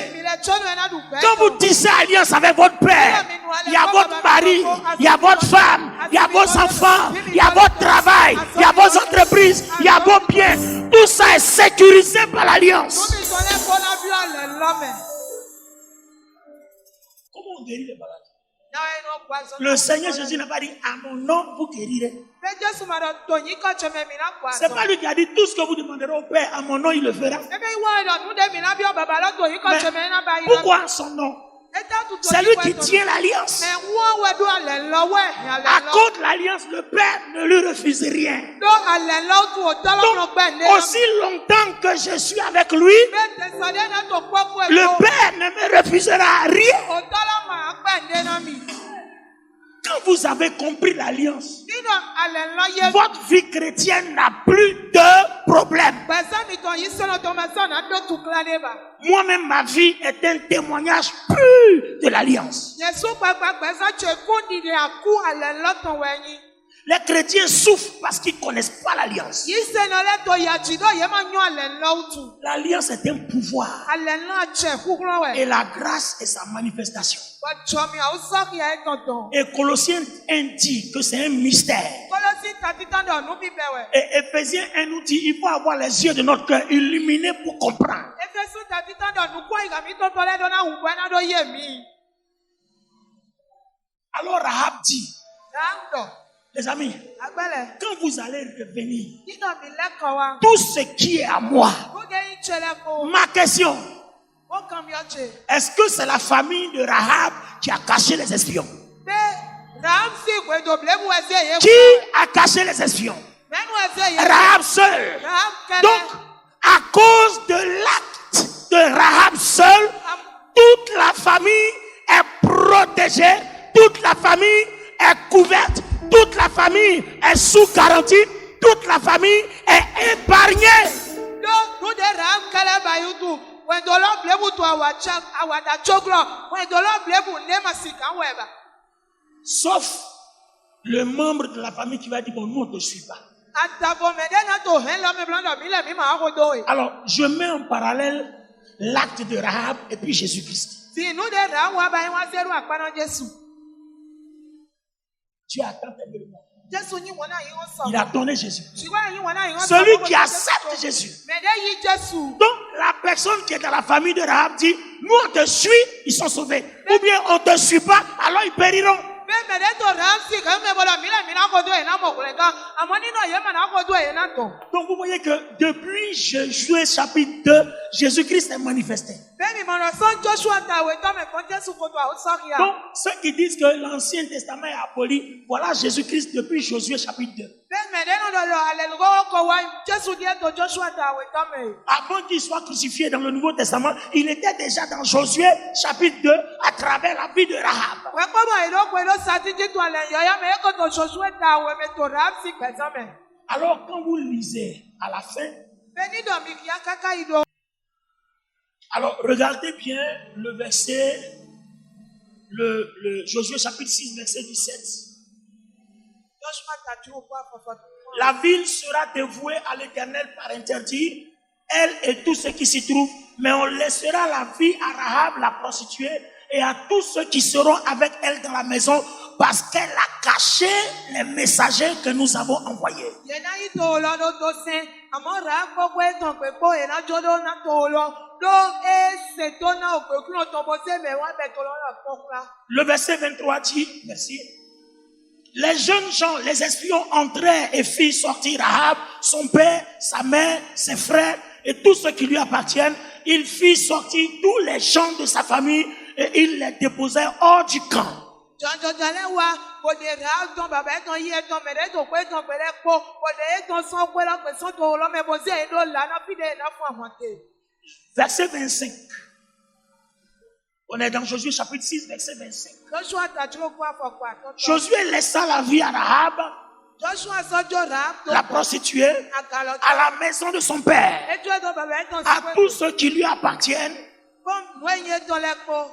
Quand vous tissez alliance avec votre père, il y a votre mari, il y a votre femme, il y a vos enfants, il y a votre travail, il y a vos entreprises, il y a vos biens. Tout ça est sécurisé par l'alliance. Comment on guérit les malades? Le Seigneur Jésus n'a pas dit à mon nom vous guérirez. C'est pas lui qui a dit tout ce que vous demanderez au Père à mon nom il le fera. Mais pourquoi son nom? C'est lui qui tient l'alliance. Accorde l'alliance, le Père ne lui refuse rien. Donc, aussi longtemps que je suis avec lui, le Père ne me refusera rien. Quand vous avez compris l'alliance, votre vie chrétienne n'a plus de problème. Moi-même, ma vie est un témoignage pur de l'alliance. Les chrétiens souffrent parce qu'ils ne connaissent pas l'alliance. L'alliance est un pouvoir. Et la grâce est sa manifestation. Et Colossiens 1 dit que c'est un mystère. Et Éphésiens 1 nous dit il faut avoir les yeux de notre cœur illuminés pour comprendre. Alors Rahab dit, les amis, quand vous allez revenir, tout ce qui est à moi, ma question, est-ce que c'est la famille de Rahab qui a caché les espions? Qui a caché les espions? Rahab seul. Donc, à cause de l'acte de Rahab seul, toute la famille est protégée, toute la famille est couverte, toute la famille est sous garantie, toute la famille est épargnée. Sauf le membre de la famille qui va dire bon, nous on ne te suit pas. Alors je mets en parallèle l'acte de Rahab et puis Jésus-Christ. Dieu attend tellement. Il a donné Jésus. Celui qui accepte Jésus. Donc la personne qui est dans la famille de Rahab dit nous on te suit, ils sont sauvés. Ou bien on ne te suit pas, alors ils périront. Donc vous voyez que depuis Josué chapitre 2, Jésus-Christ est manifesté. Donc ceux qui disent que l'Ancien Testament est aboli, voilà Jésus-Christ depuis Josué chapitre 2. Avant qu'il soit crucifié dans le Nouveau Testament, il était déjà dans Josué chapitre 2 à travers la vie de Rahab. Alors quand vous lisez à la fin, alors regardez bien le verset, le Josué chapitre 6 verset 17. La ville sera dévouée à l'Éternel par interdit, elle et tout ce qui s'y trouve, mais on laissera la vie à Rahab la prostituée et à tous ceux qui seront avec elle dans la maison, parce qu'elle a caché les messagers que nous avons envoyés. Le verset 23 dit, merci. Les jeunes gens, les espions entrèrent et firent sortir Rahab, son père, sa mère, ses frères et tous ceux qui lui appartiennent. Ils firent sortir tous les gens de sa famille et ils les déposèrent hors du camp. Verset 25. On est dans Josué chapitre 6, verset 25. Josué laissa la vie à Rahab, la prostituée, à la maison de son père, à tous ceux qui lui appartiennent.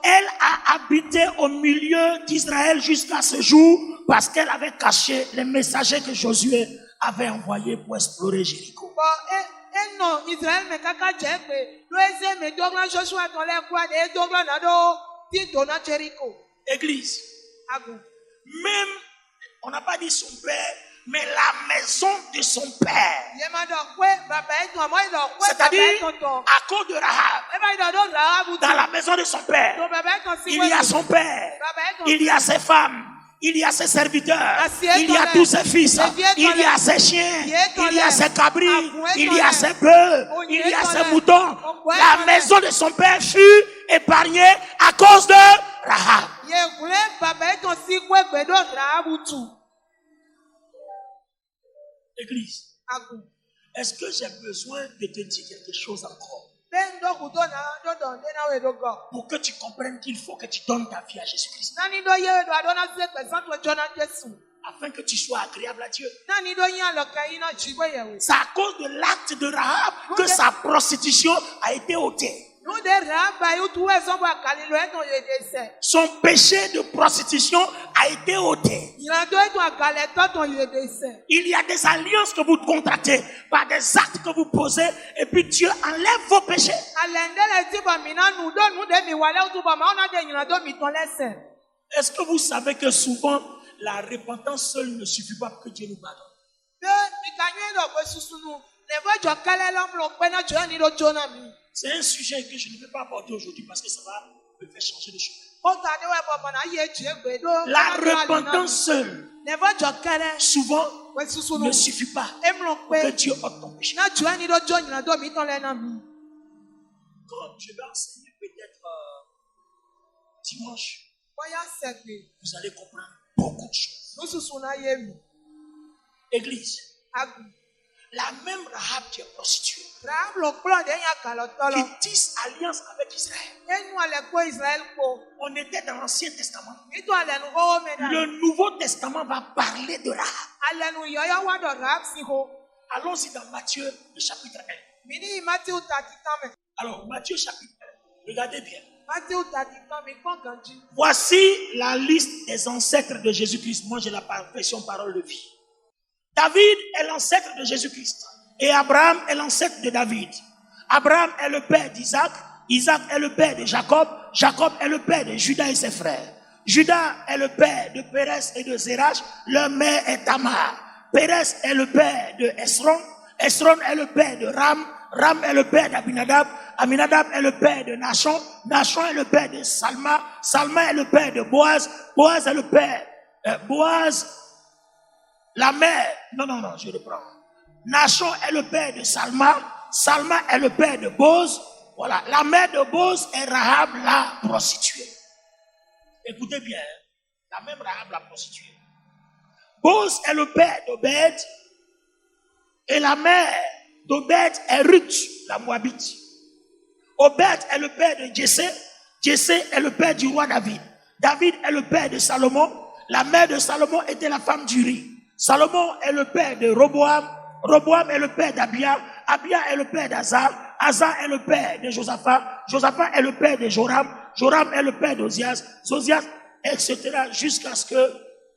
Elle a habité au milieu d'Israël jusqu'à ce jour parce qu'elle avait caché les messagers que Josué avait envoyés pour explorer Jéricho. Église, même, on n'a pas dit son père, mais la maison de son père. C'est-à-dire, à cause de Rahab, dans la maison de son père, il y a son père, il y a ses femmes, il y a ses serviteurs, il y a tous ses fils, il y a ses chiens, il y a ses cabris, il y a ses bœufs, il y a ses moutons. La maison de son père fut épargnée à cause de Rahab. Église, est-ce que j'ai besoin de te dire quelque chose encore? Pour que tu comprennes qu'il faut que tu donnes ta vie à Jésus-Christ. Afin que tu sois agréable à Dieu. C'est à cause de l'acte de Rahab que sa prostitution a été ôtée. Son péché de prostitution a été ôté. Il y a des alliances que vous contractez par des actes que vous posez et puis Dieu enlève vos péchés. Est-ce que vous savez que souvent la repentance seule ne suffit pas pour que Dieu nous pardonne? C'est un sujet que je ne vais pas aborder aujourd'hui parce que ça va me faire changer de chemin. La repentance seule, souvent, ne suffit pas pour que Dieu ôte ton péché. Quand je vais enseigner peut-être dimanche, vous allez comprendre beaucoup de choses. Église, la même Rahab qui est prostituée, qui tisse alliance avec Israël. On était dans l'Ancien Testament. Le Nouveau Testament va parler de Rahab. Allons-y dans Matthieu, le chapitre 1. Alors, Matthieu chapitre 1, regardez bien. Voici la liste des ancêtres de Jésus-Christ. Moi, j'ai la version parole de vie. David est l'ancêtre de Jésus-Christ. Et Abraham est l'ancêtre de David. Abraham est le père d'Isaac. Isaac est le père de Jacob. Jacob est le père de Judas et ses frères. Judas est le père de Pérez et de Zérach. Leur mère est Tamar. Pérez est le père de Esron. Esron est le père de Ram. Ram est le père d'Aminadab. Aminadab est le père de Nachon. Nachon est le père de Salma. Salma est le père de Boaz. Boaz est le père. Boaz, la mère. Non, je reprends. Nachon est le père de Salma. Salma est le père de Boz. Voilà. La mère de Boz est Rahab la prostituée. Écoutez bien. La même Rahab la prostituée. Boz est le père d'Obed. Et la mère d'Obed est Ruth, la Moabite. Obed est le père de Jessé. Jessé est le père du roi David. David est le père de Salomon. La mère de Salomon était la femme d'Uri. Salomon est le père de Roboam. Roboam est le père d'Abia. Abia est le père d'Asa. Asa est le père de Josaphat. Josaphat est le père de Joram. Joram est le père d'Ozias. Ozias, etc. Jusqu'à ce que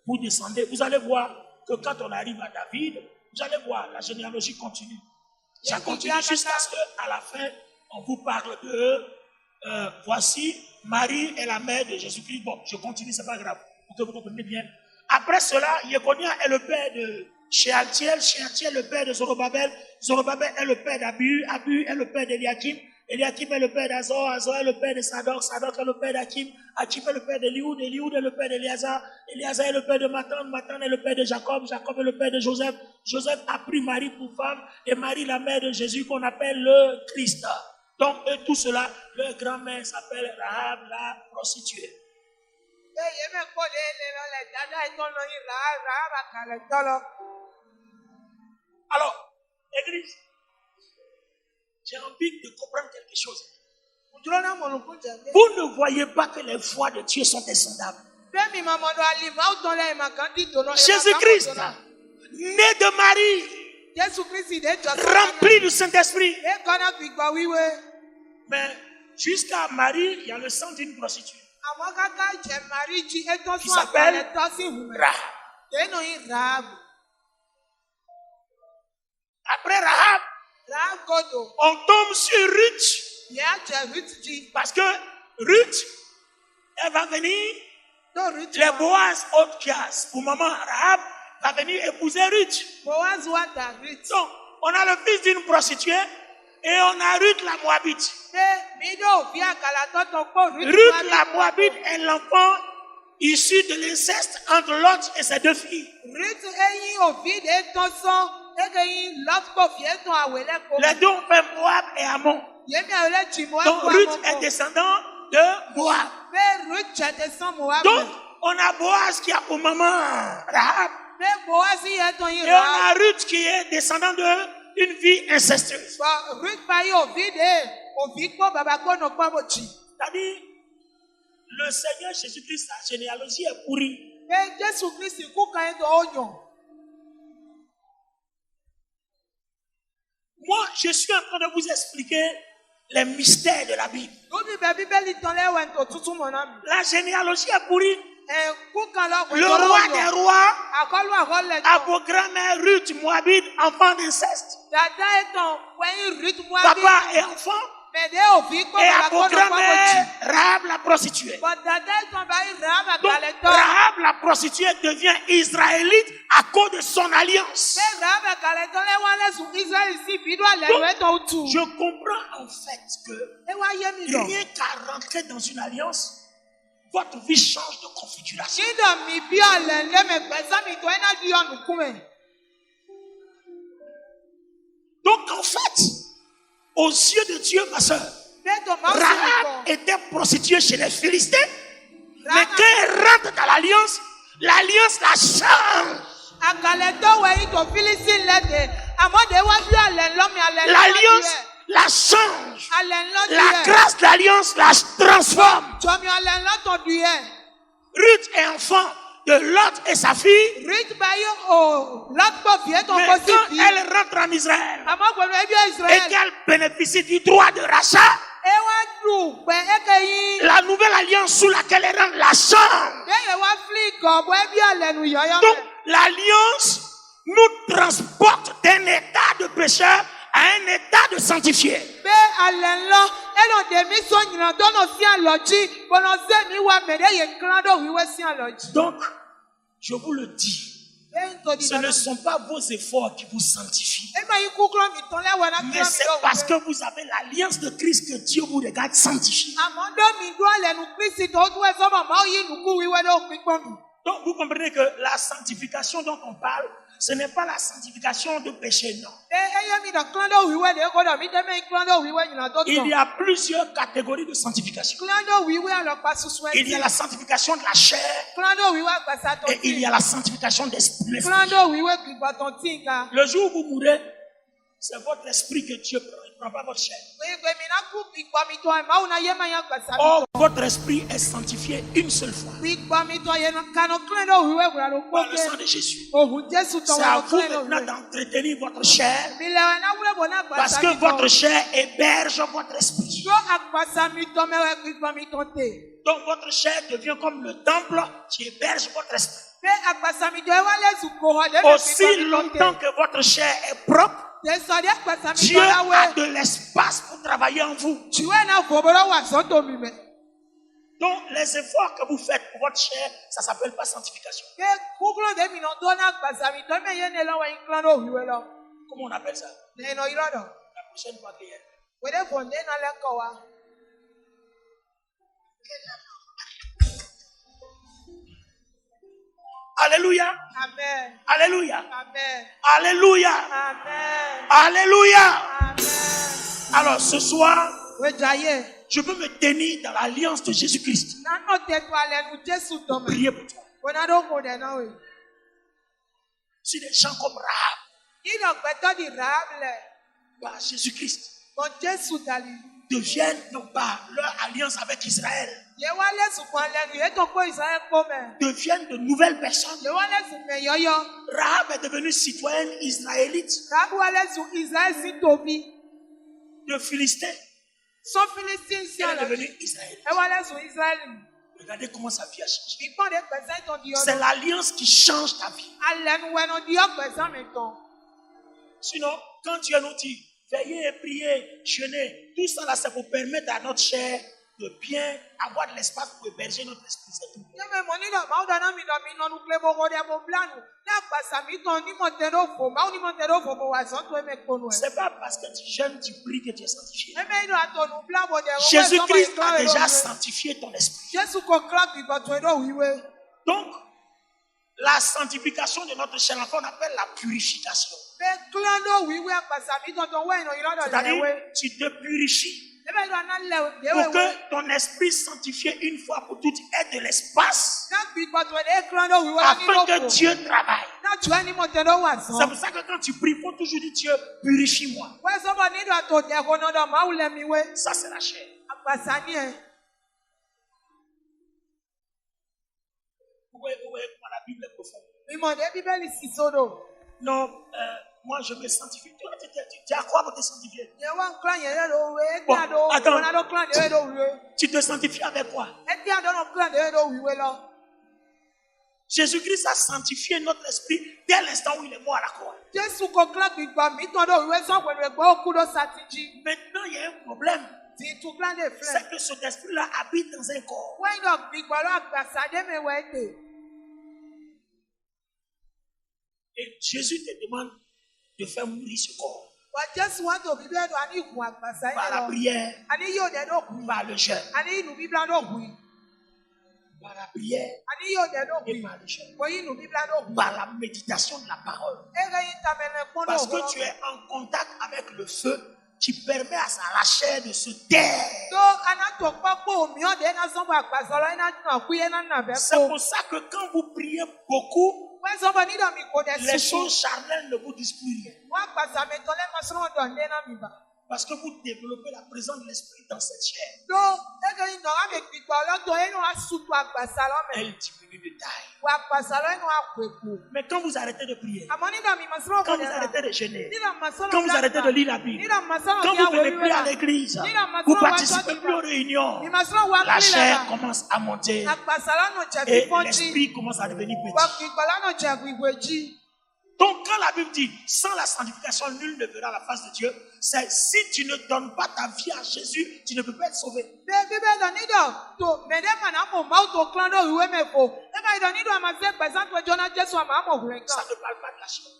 vous descendez. Vous allez voir que quand on arrive à David, vous allez voir, la généalogie continue. Ça continue jusqu'à ce qu'à la fin, on vous parle de voici, Marie est la mère de Jésus-Christ. Bon, je continue, c'est pas grave, pour que vous compreniez bien. Après cela, Yekonia est le père de Shealtiel. Shealtiel est le père de Zorobabel. Zorobabel est le père d'Abu. Abu est le père d'Eliakim. Eliakim est le père d'Azor. Azor est le père de Sadok. Sadok est le père d'Akim. Akim est le père d'Eliud. Eliud est le père d'Eliazar. Eliazar est le père de Matan. Matan est le père de Jacob. Jacob est le père de Joseph. Joseph a pris Marie pour femme. Et Marie, la mère de Jésus, qu'on appelle le Christ. Donc, tout cela, leur grand-mère s'appelle Rahab la prostituée. Alors, Église, j'ai envie de comprendre quelque chose. Vous ne voyez pas que les voies de Dieu sont insondables. Jésus-Christ, né de Marie, rempli du Saint-Esprit. Mais jusqu'à Marie, il y a le sang d'une prostituée qui s'appelle Rahab. Après Rahab, on tombe sur Ruth. Parce que Ruth, elle va venir, les Boaz Okias pour maman Rahab, va venir épouser Ruth. Donc, on a le fils d'une prostituée et on a Ruth la Moabite. Ruth la Moabite est l'enfant issu de l'inceste entre Lot et ses deux filles. Les deux ont fait Moab et Ammon. Donc Ruth est descendant de Moab. Donc on a Boaz qui a pour maman Rahab. Et on a Ruth qui est descendant d'une vie incestueuse. C'est-à-dire, le Seigneur Jésus-Christ, sa généalogie est pourrie. Moi, je suis en train de vous expliquer les mystères de la Bible. La généalogie est pourrie. Le roi des rois a pour grand-mère Ruth Moabite, enfant d'inceste. Papa est enfant. Et à pour grand-mère Rahab la prostituée. Donc Rahab la prostituée devient israélite à cause de son alliance. Donc, je comprends en fait que rien qu'à rentrer dans une alliance, votre vie change de configuration. Donc en fait, aux yeux de Dieu, ma soeur, Rahab était prostituée chez les Philistins, mais quand elle rentre dans l'alliance la change. L'alliance la change. La grâce de l'alliance la transforme. Ruth est enfant de Lot et sa fille. Mais quand elle rentre en Israël et qu'elle bénéficie du droit de rachat, la nouvelle alliance sous laquelle elle rentre la change. Donc l'alliance nous transporte d'un état de pécheur à un état de sanctifié. Donc, je vous le dis, ce ne sont pas vos efforts qui vous sanctifient, mais c'est parce que vous avez l'alliance de Christ que Dieu vous regarde sanctifier. Donc, vous comprenez que la sanctification dont on parle, ce n'est pas la sanctification de péché, non. Il y a plusieurs catégories de sanctification. Il y a la sanctification de la chair et il y a la sanctification de l'esprit. Le jour où vous mourrez, c'est votre esprit que Dieu prend. Il ne prend pas votre chair. Or, votre esprit est sanctifié une seule fois par le sang de Jésus. C'est à vous maintenant d'entretenir votre chair, parce que votre chair héberge votre esprit. Donc votre chair devient comme le temple qui héberge votre esprit. Aussi longtemps que votre chair est propre, Dieu a de l'espace pour travailler en vous. Donc les efforts que vous faites pour votre chair, ça ne s'appelle pas sanctification. Comment on appelle ça? La prochaine fois qu'il y a. Alléluia. Amen. Alléluia. Amen. Alléluia. Amen. Alléluia. Amen. Alors ce soir, je veux me tenir dans l'alliance de Jésus-Christ. Priez pour toi. Si des gens comme Rahab, par Jésus-Christ, deviennent non pas leur alliance avec Israël, deviennent de nouvelles personnes. Rahab est devenue citoyenne israélite de Philistins. Elle est devenue israélite. Regardez comment sa vie a changé. C'est l'alliance qui change ta vie. Sinon, quand Dieu nous dit veillez et priez, jeûnez, tout ça là, c'est pour permettre à notre chair de bien avoir de l'espace pour héberger notre esprit. C'est tout. C'est pas parce que tu jeûnes, tu pries que tu es sanctifié. Jésus-Christ a déjà sanctifié ton esprit. Donc, la sanctification de notre cher enfant, on appelle la purification. C'est-à-dire, tu te purifies pour que ton esprit sanctifié une fois pour toutes ait de l'espace afin que Dieu travaille. C'est pour ça que quand tu pries, il faut toujours dire Dieu, purifie-moi. Ça, c'est la chair. Vous voyez comment la Bible est profonde. Non, moi je me sanctifie. Tu as quoi pour te sanctifier? Bon, attends. Tu te sanctifies avec quoi? Jésus-Christ a sanctifié notre esprit dès l'instant où il est mort à la croix. Maintenant, il y a un problème. C'est que cet esprit-là habite dans un corps. Et Jésus te demande de faire mourir ce corps. Par la prière, par le jeûne. Par la prière et par le jeûne. Par la méditation de la parole. Parce que tu es en contact avec le feu qui permet à la chair de se taire. C'est pour ça que quand vous priez beaucoup, les choses charnelles ne vous disent plus rien. Parce que vous développez la présence de l'esprit dans cette chair. Elle diminue de taille. Mais quand vous arrêtez de prier, quand vous arrêtez de jeûner, quand vous arrêtez de lire la Bible, quand vous venez plus à l'église, vous participez plus aux réunions, la chair commence à monter et l'esprit commence à devenir petit. Donc quand la Bible dit, sans la sanctification, nul ne verra la face de Dieu, c'est si tu ne donnes pas ta vie à Jésus, tu ne peux pas être sauvé. Ça ne parle pas de la chair.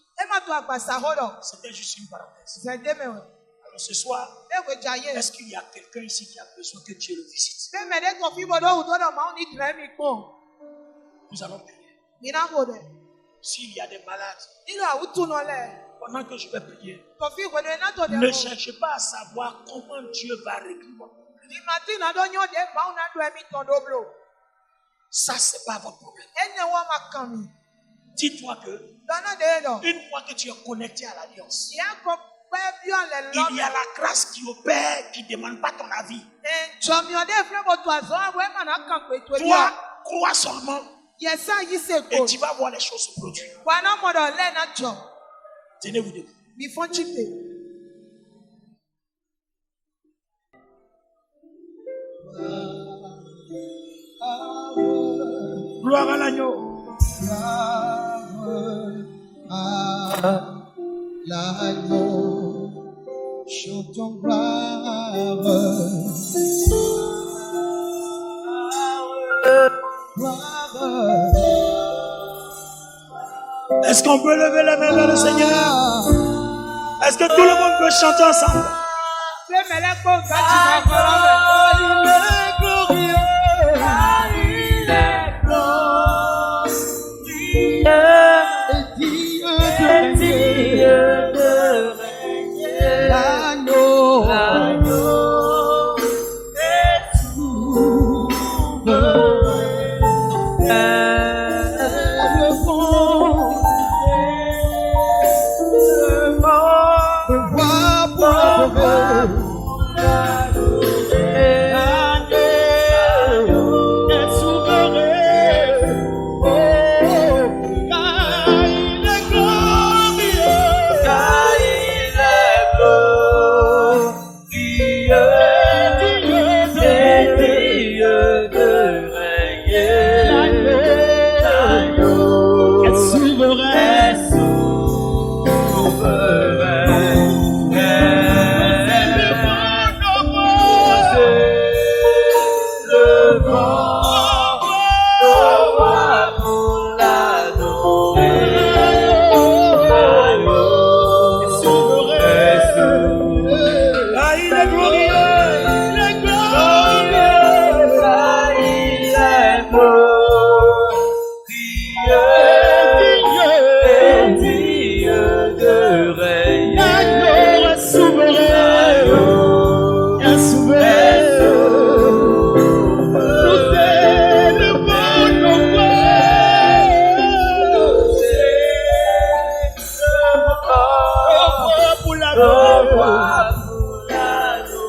C'était juste une parenthèse. Alors ce soir, est-ce qu'il y a quelqu'un ici qui a besoin que Dieu le visite? Nous allons prier. S'il y a des malades, pendant que je vais prier, ne cherchez pas à savoir comment Dieu va régler votre problème. Ça, c'est pas votre problème. Dis-toi que une fois que tu es connecté à l'alliance, il y a la grâce qui opère, qui ne demande pas ton avis. Toi, crois seulement. Et tu vas voir les choses se produire. Tenez-vous debout. Gloire à l'agneau. L'agneau, chantons gloire. Est-ce qu'on peut lever les mains vers le Seigneur? Est-ce que tout le monde peut chanter ensemble?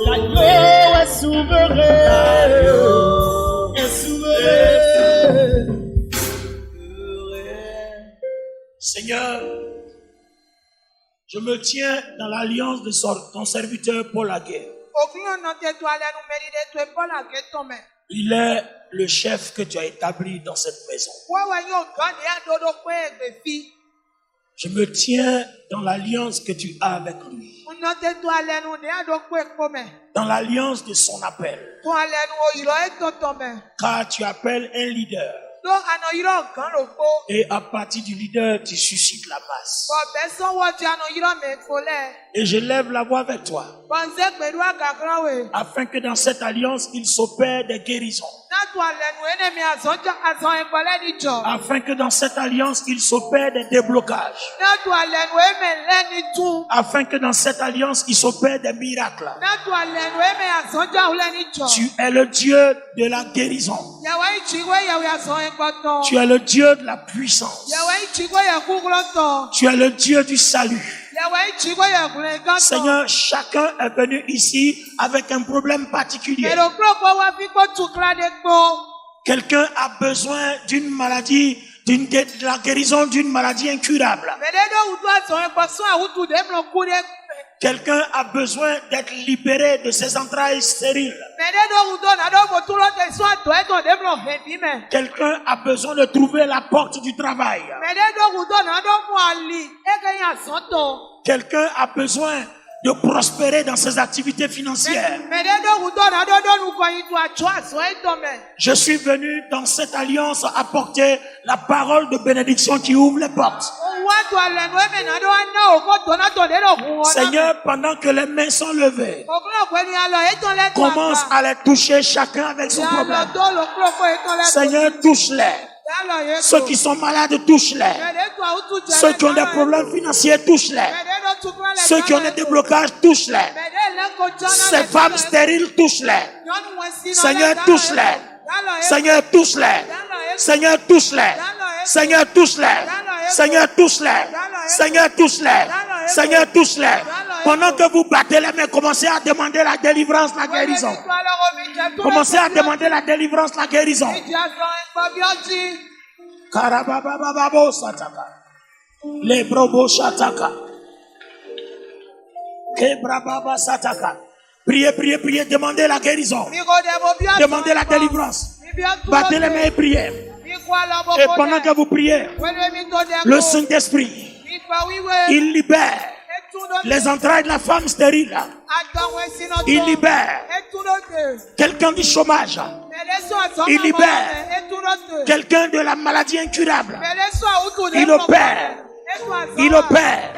L'agneau est souverain. Est souverain. Seigneur, je me tiens dans l'alliance de ton serviteur Paul Aguet. Il est le chef que tu as établi dans cette maison. Je me tiens dans l'alliance que tu as avec lui. Dans l'alliance de son appel. Car tu appelles un leader. Et à partir du leader, tu suscites la masse. Et je lève la voix vers toi. Afin que dans cette alliance, il s'opère des guérisons. Afin que dans cette alliance, il s'opère des déblocages. Afin que dans cette alliance, il s'opère des miracles. Tu es le Dieu de la guérison. Tu es le Dieu de la puissance. Tu es le Dieu du salut. Seigneur, chacun est venu ici avec un problème particulier. Quelqu'un a besoin d'une maladie, de la guérison d'une maladie incurable. Quelqu'un a besoin d'être libéré de ses entrailles stériles. Quelqu'un a besoin de trouver la porte du travail. Quelqu'un a besoin de prospérer dans ses activités financières. Je suis venu dans cette alliance apporter la parole de bénédiction qui ouvre les portes. Seigneur, pendant que les mains sont levées, commence à les toucher chacun avec son problème. Seigneur, touche-les. Ceux qui sont malades, touche-les. Ceux qui ont des problèmes financiers, touche-les. Ceux qui ont des déblocages, touche-les. Ces femmes stériles, touche-les. Seigneur, touche-les. Seigneur, touche-les. Seigneur, touche-les. Seigneur, touche-les. Seigneur, touche-les. Seigneur, touche-les. Seigneur, touche-les. Pendant que vous battez les mains, commencez à demander la délivrance, la guérison. Commencez à demander la délivrance, la guérison. Karababababo sataka. Les brobo shataka. Kebrababa sataka. Priez, priez, priez, demandez la guérison. Demandez la délivrance. Battez les mains et priez. Et pendant que vous priez, le Saint-Esprit, il libère les entrailles de la femme stérile. Il libère quelqu'un du chômage. Il libère quelqu'un de la maladie incurable. Il opère. Il opère.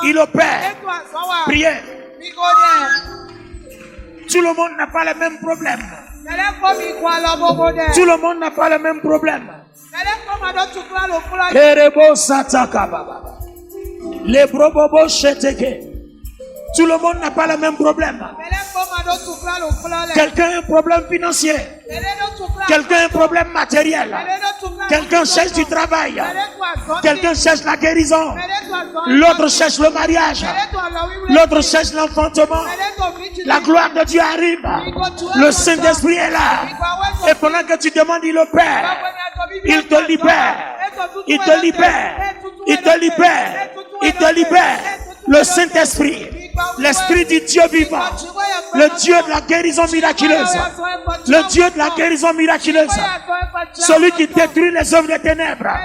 Il opère. Priez. Tout le monde n'a pas le même problème. Tout le monde n'a pas le même problème. Les brobobo cheteke. Tout le monde n'a pas le même problème. Quelqu'un a un problème financier. Quelqu'un a un problème matériel. Quelqu'un cherche du travail. Quelqu'un cherche la guérison. L'autre cherche le mariage. L'autre cherche l'enfantement. La gloire de Dieu arrive. Le Saint-Esprit est là. Et pendant que tu demandes, il opère. Il te libère. Il te libère. Il te libère. Il te libère. Le Saint-Esprit. L'Esprit du Dieu vivant. Le Dieu de la guérison miraculeuse. Le Dieu de la guérison miraculeuse. Celui qui détruit les œuvres des ténèbres.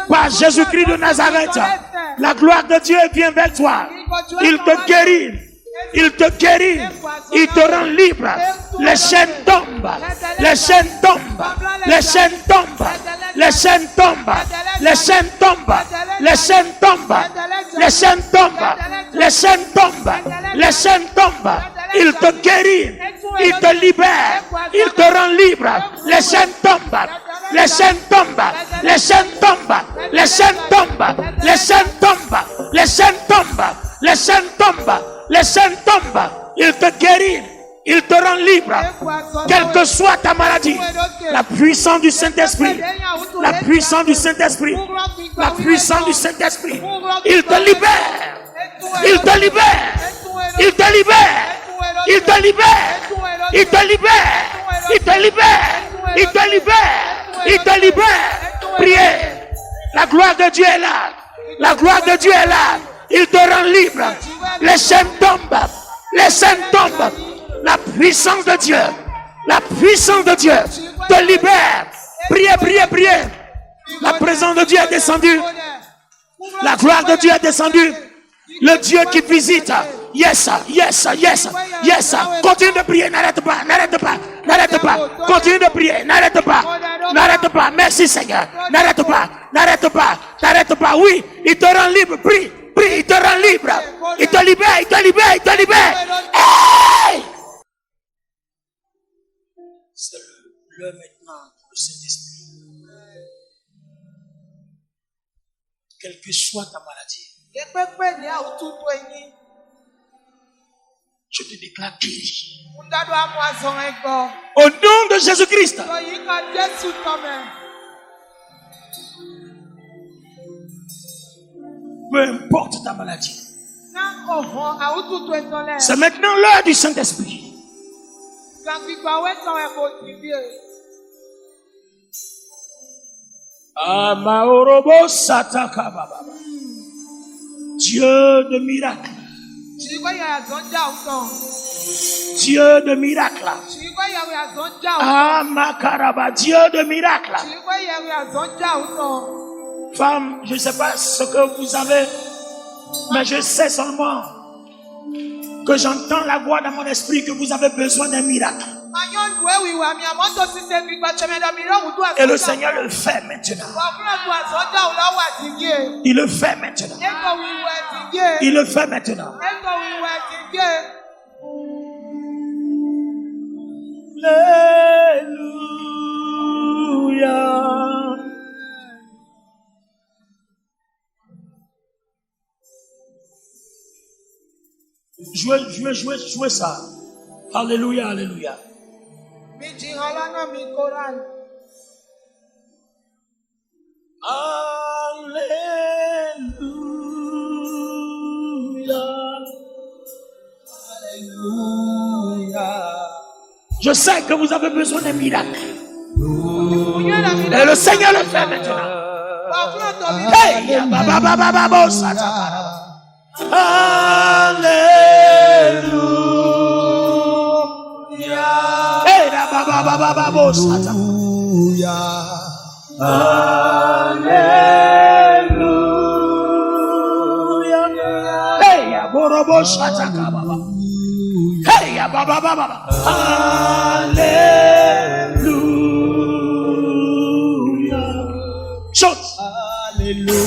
Par Jésus-Christ de Nazareth. La gloire de Dieu vient vers toi. Il te guérit. Il te guérit. Il te rend libre. Les chaînes tombent. Les chaînes tombent. Les chaînes tombent. Les chaînes tombent. Les chaînes tombent. Les chaînes tombent. Les chaînes tombent. Les chaînes tombent. Les chaînes tombent. Il te guérit. Il te libère. Il te rend libre. Les chaînes tombent. Les chaînes tombent. Les chaînes tombent. Les chaînes tombent. Les chaînes tombent. Les chaînes tombent. Les chaînes tombent. Les chaînes tombent. Il te guérit. Il te rend libre. Quelle que soit ta maladie. La puissance du Saint-Esprit. La puissance du Saint-Esprit. La puissance du Saint-Esprit. Il te libère. Il te libère. Il te libère. Il te libère. Il te libère. Il te libère. Il te libère. Il te libère. Priez. La gloire de Dieu est là. La gloire de Dieu est là. Il te rend libre. Les chaînes tombent. Les chaînes tombent. La puissance de Dieu. La puissance de Dieu te libère. Priez, priez, priez. La présence de Dieu est descendue. La gloire de Dieu est descendue. Le Dieu qui visite. Yes, yes, yes, yes. Continue de prier, n'arrête pas, n'arrête pas, n'arrête pas. Continue de prier, n'arrête pas, n'arrête pas. Merci Seigneur, n'arrête pas, n'arrête pas, n'arrête pas. Oui, il te rend libre, prie, prie, il te rend libre. Il te libère, il te libère, il te libère. Hey! C'est l'heure maintenant pour le Saint-Esprit. Quelle que soit ta maladie, je te déclare guéri. Au nom de Jésus-Christ. Peu importe ta maladie. C'est maintenant l'heure du Saint-Esprit. Dieu de miracle. Dieu de miracle. Ah, Makaraba, Dieu de miracle. Femme, je ne sais pas ce que vous avez, mais je sais seulement que j'entends la voix dans mon esprit que vous avez besoin d'un miracle. Et le Seigneur le fait maintenant. Il le fait maintenant. Il le fait maintenant. Alléluia. Jouez ça. Alléluia, alléluia. Alléluia. Je sais que vous avez besoin d'un miracle. Et le Seigneur le fait maintenant. Hey, Alléluia. Hey, Alléluia. Alléluia. Hey, Aborobo Shataka Baba. Hey, Baba Baba. Alléluia. Chante. Alléluia.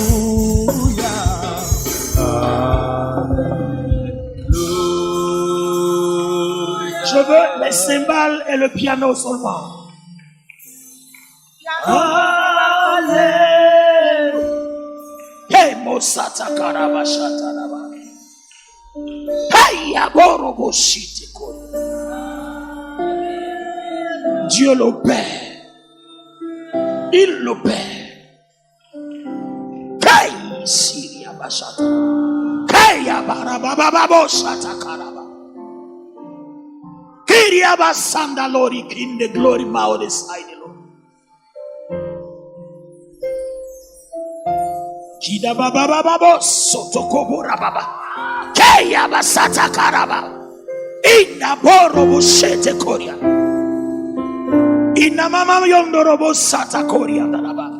Je veux les cymbales et le piano seulement. Alléluia. Hey, Mosata Karabashata Naba. Hey, Aboroboshite Ko. Dieu l'opère. Il l'opère. Hey, Syria Bashata. Hey, Abarabababashata Karaba. Kiriabasanda Lord, in the glory mouth beside the Lord. Kida baba baba sotokobora baba. Keya basata karaba. Inna borobo shete koria. Inna mama yondorobo sata koria daraba.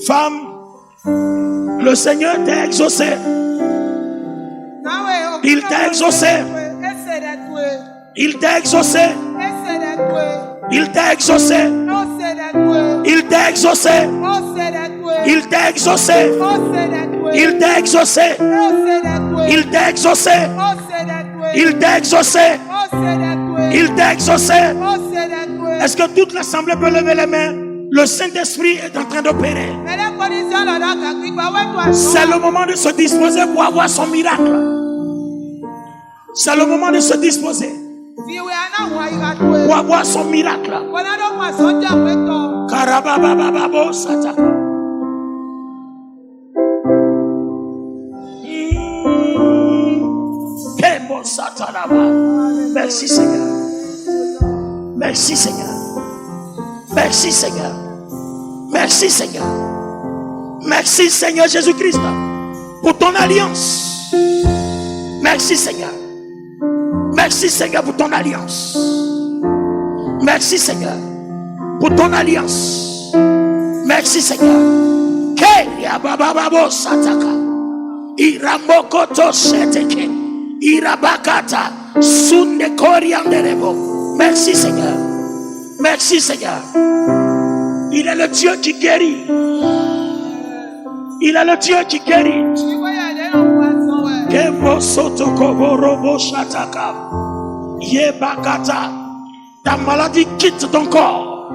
Femme, le Seigneur t'a exaucé. Il t'a exaucé. Il t'a exaucé. Il t'a exaucé. Il t'a exaucé. Il t'a exaucé. Il t'a exaucé. Il t'a exaucé. Il t'a exaucé. Il t'a exaucé. Est-ce que toute l'assemblée peut lever les mains? Le Saint-Esprit est en train d'opérer. C'est le moment de se disposer pour avoir son miracle. C'est le moment de se disposer pour avoir son miracle. Karababababo sataka. Merci Seigneur. Merci Seigneur. Merci Seigneur. Merci Seigneur. Merci Seigneur Jésus-Christ pour ton alliance. Merci Seigneur. Merci Seigneur pour ton alliance. Merci Seigneur pour ton alliance. Merci Seigneur. Kelia bababo sataka. Iramokoto seteke. Irabakata sunde korianderebo. Merci Seigneur. Merci Seigneur. Il est le Dieu qui guérit. Il est le Dieu qui guérit. Kemo soto koborobo shataka. Yebakata. Ta maladie quitte ton corps.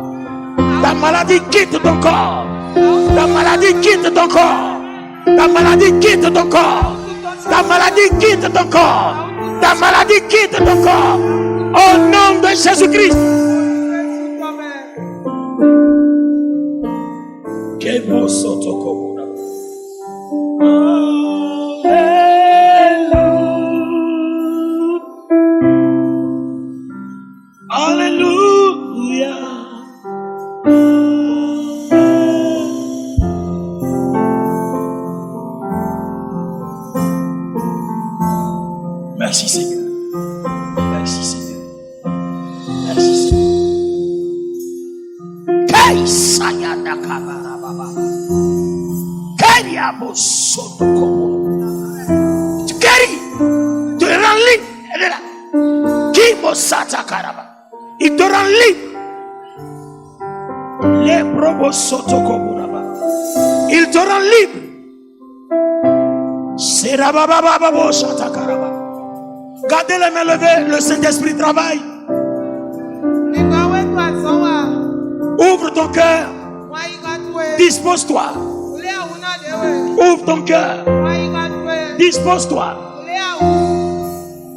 Ta maladie quitte ton corps. Ta maladie quitte ton corps. Ta maladie quitte ton corps. Ta maladie quitte ton corps. Ta maladie quitte ton corps. Au nom de Jésus-Christ. Kemo soto kobora. Alléluia. Merci Seigneur. Merci Seigneur. Merci Seigneur. Kai sayada kabara baba. Kai abo soto kobo. Tu guéris. Tu rends libre. Elle est là. Kimo sata karaba. Il te rend libre. Les probos soto kobo raba. Il te rend libre. Seraba baba babo sata karaba. Gardez les mains levées, le Saint-Esprit travaille. Ouvre ton cœur. Dispose-toi. Ouvre ton cœur. Dispose-toi.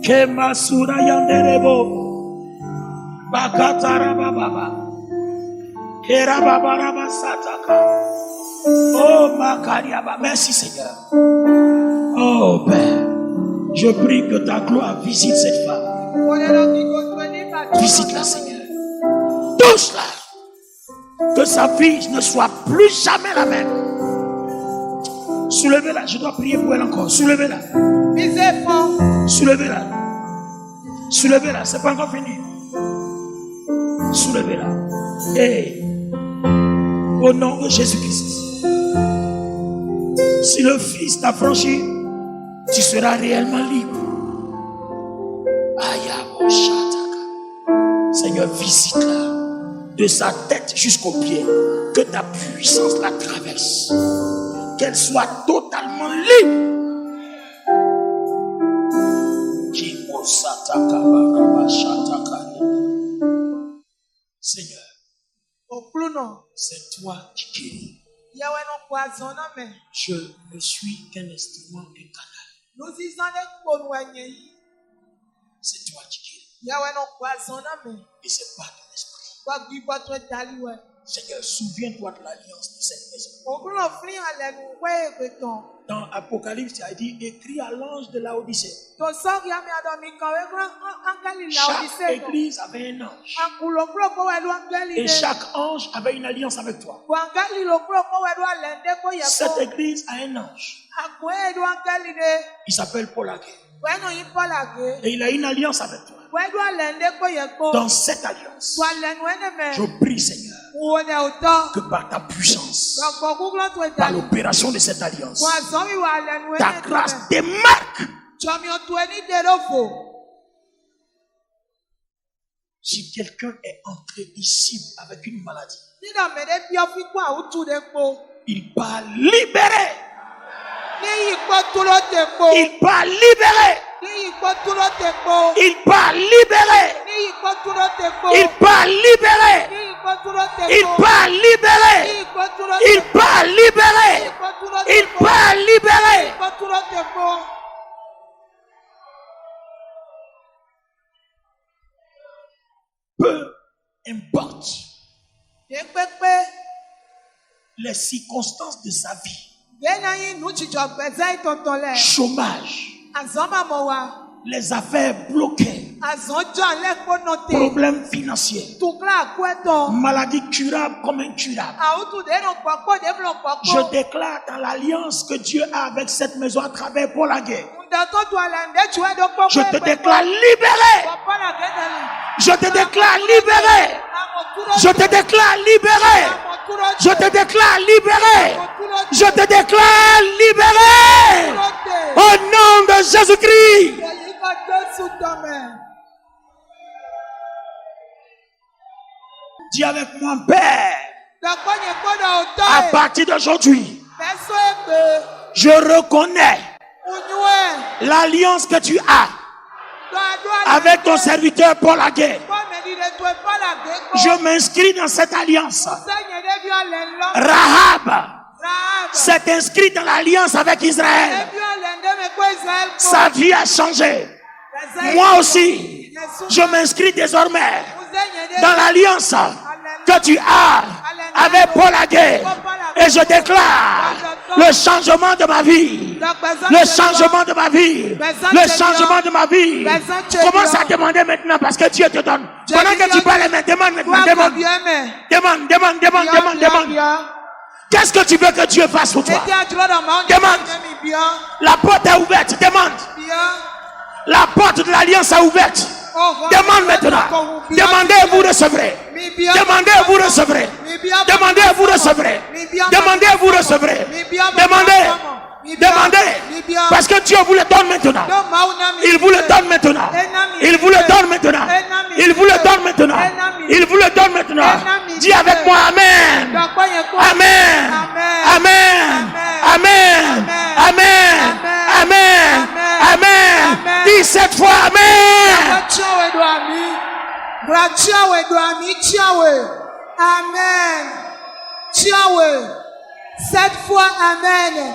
Kemasura yanderebo. Bakatara baba. Kerababa raba sataka. Oh makariaba. Merci Seigneur. Oh Père. Je prie que ta gloire visite cette femme. Visite-la, Seigneur. Touche-la. Que sa vie ne soit plus jamais la même. Soulevez-la. Je dois prier pour elle encore. Soulevez-la. Soulevez-la. Soulevez-la. C'est pas encore fini. Soulevez-la. Et au nom de Jésus-Christ. Si le Fils t'a franchi, tu seras réellement libre. Seigneur, visite-la de sa tête jusqu'aux pieds. Que ta puissance la traverse. Qu'elle soit totalement libre. Seigneur, c'est toi qui guéris. Je ne suis qu'un instrument, un canal. C'est toi qui guéris. Et c'est pas ton esprit. Seigneur, souviens-toi de l'alliance de cette maison. Dans Apocalypse, il a dit, écrit à l'ange de Laodicée. Chaque église avait un ange. Et chaque ange avait une alliance avec toi. Cette église a un ange. Il s'appelle Paul Aguet. Et il a une alliance avec toi. Dans cette alliance, je prie Seigneur que par ta puissance, par l'opération de cette alliance, ta grâce démarque. Si quelqu'un est entré ici avec une maladie, il va libérer. Il va libérer. Il va libérer. Il va libérer. Il va libérer. Il va libérer. Il va libérer. Peu importe les circonstances de sa vie. Chômage, les affaires bloquées, problèmes financiers, maladies curables comme incurables. Je déclare dans l'alliance que Dieu a avec cette maison à travers Paul Aguet. Je te déclare libéré. Je te déclare libéré. Je te déclare libéré. Je te déclare libéré. Je te déclare libéré. Au nom de Jésus-Christ. Dis avec moi, Père, à partir d'aujourd'hui, je reconnais l'alliance que tu as avec ton serviteur Paul Aguet. Je m'inscris dans cette alliance. Rahab s'est inscrit dans l'alliance avec Israël. Sa vie a changé. Moi aussi, je m'inscris désormais dans l'alliance que tu as avec Paul Aguet. Et je déclare le changement de ma vie. Le changement de ma vie. Le changement de ma vie. Commence à demander maintenant parce que Dieu te donne. Pendant que tu parles, demande maintenant. Demande. Qu'est-ce que tu veux que Dieu fasse pour toi? Demande. La porte est ouverte. Demande. La porte de l'alliance est ouverte. Demande maintenant. Demandez et vous recevrez. Demandez et vous recevrez. Demandez et vous recevrez. Demandez et vous recevrez. Demandez. Parce que Dieu vous le donne maintenant. Il vous le donne maintenant. Il vous le donne maintenant. Il vous le donne maintenant. Il vous le donne maintenant. Dis avec moi Amen. Amen. Amen. Amen. Amen. Amen. Amen. Dis cette fois Amen. Amen. Cette fois Amen.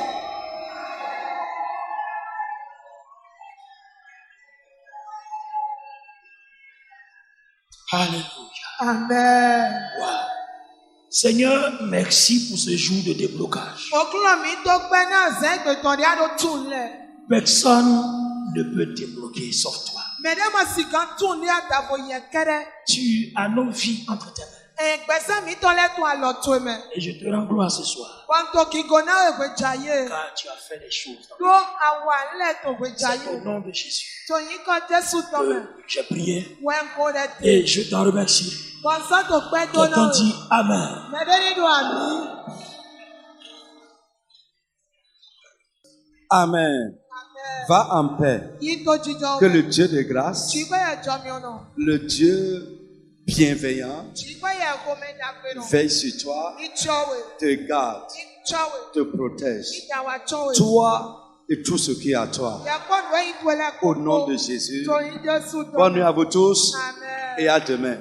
Alléluia. Amen. Wow. Seigneur, merci pour ce jour de déblocage. Personne ne peut débloquer sauf toi. Tu as nos vies entre tes mains. Et je te rends gloire ce soir. Car tu as fait des choses. C'est au nom de Jésus que j'ai prié. Et je t'en remercie. Quelqu'un dit Amen. Amen. Va en paix. Que le Dieu de grâce, le Dieu bienveillant, veille sur toi, te garde, te protège, toi et tout ce qui est à toi. Au nom de Jésus, bonne nuit à vous tous et à demain.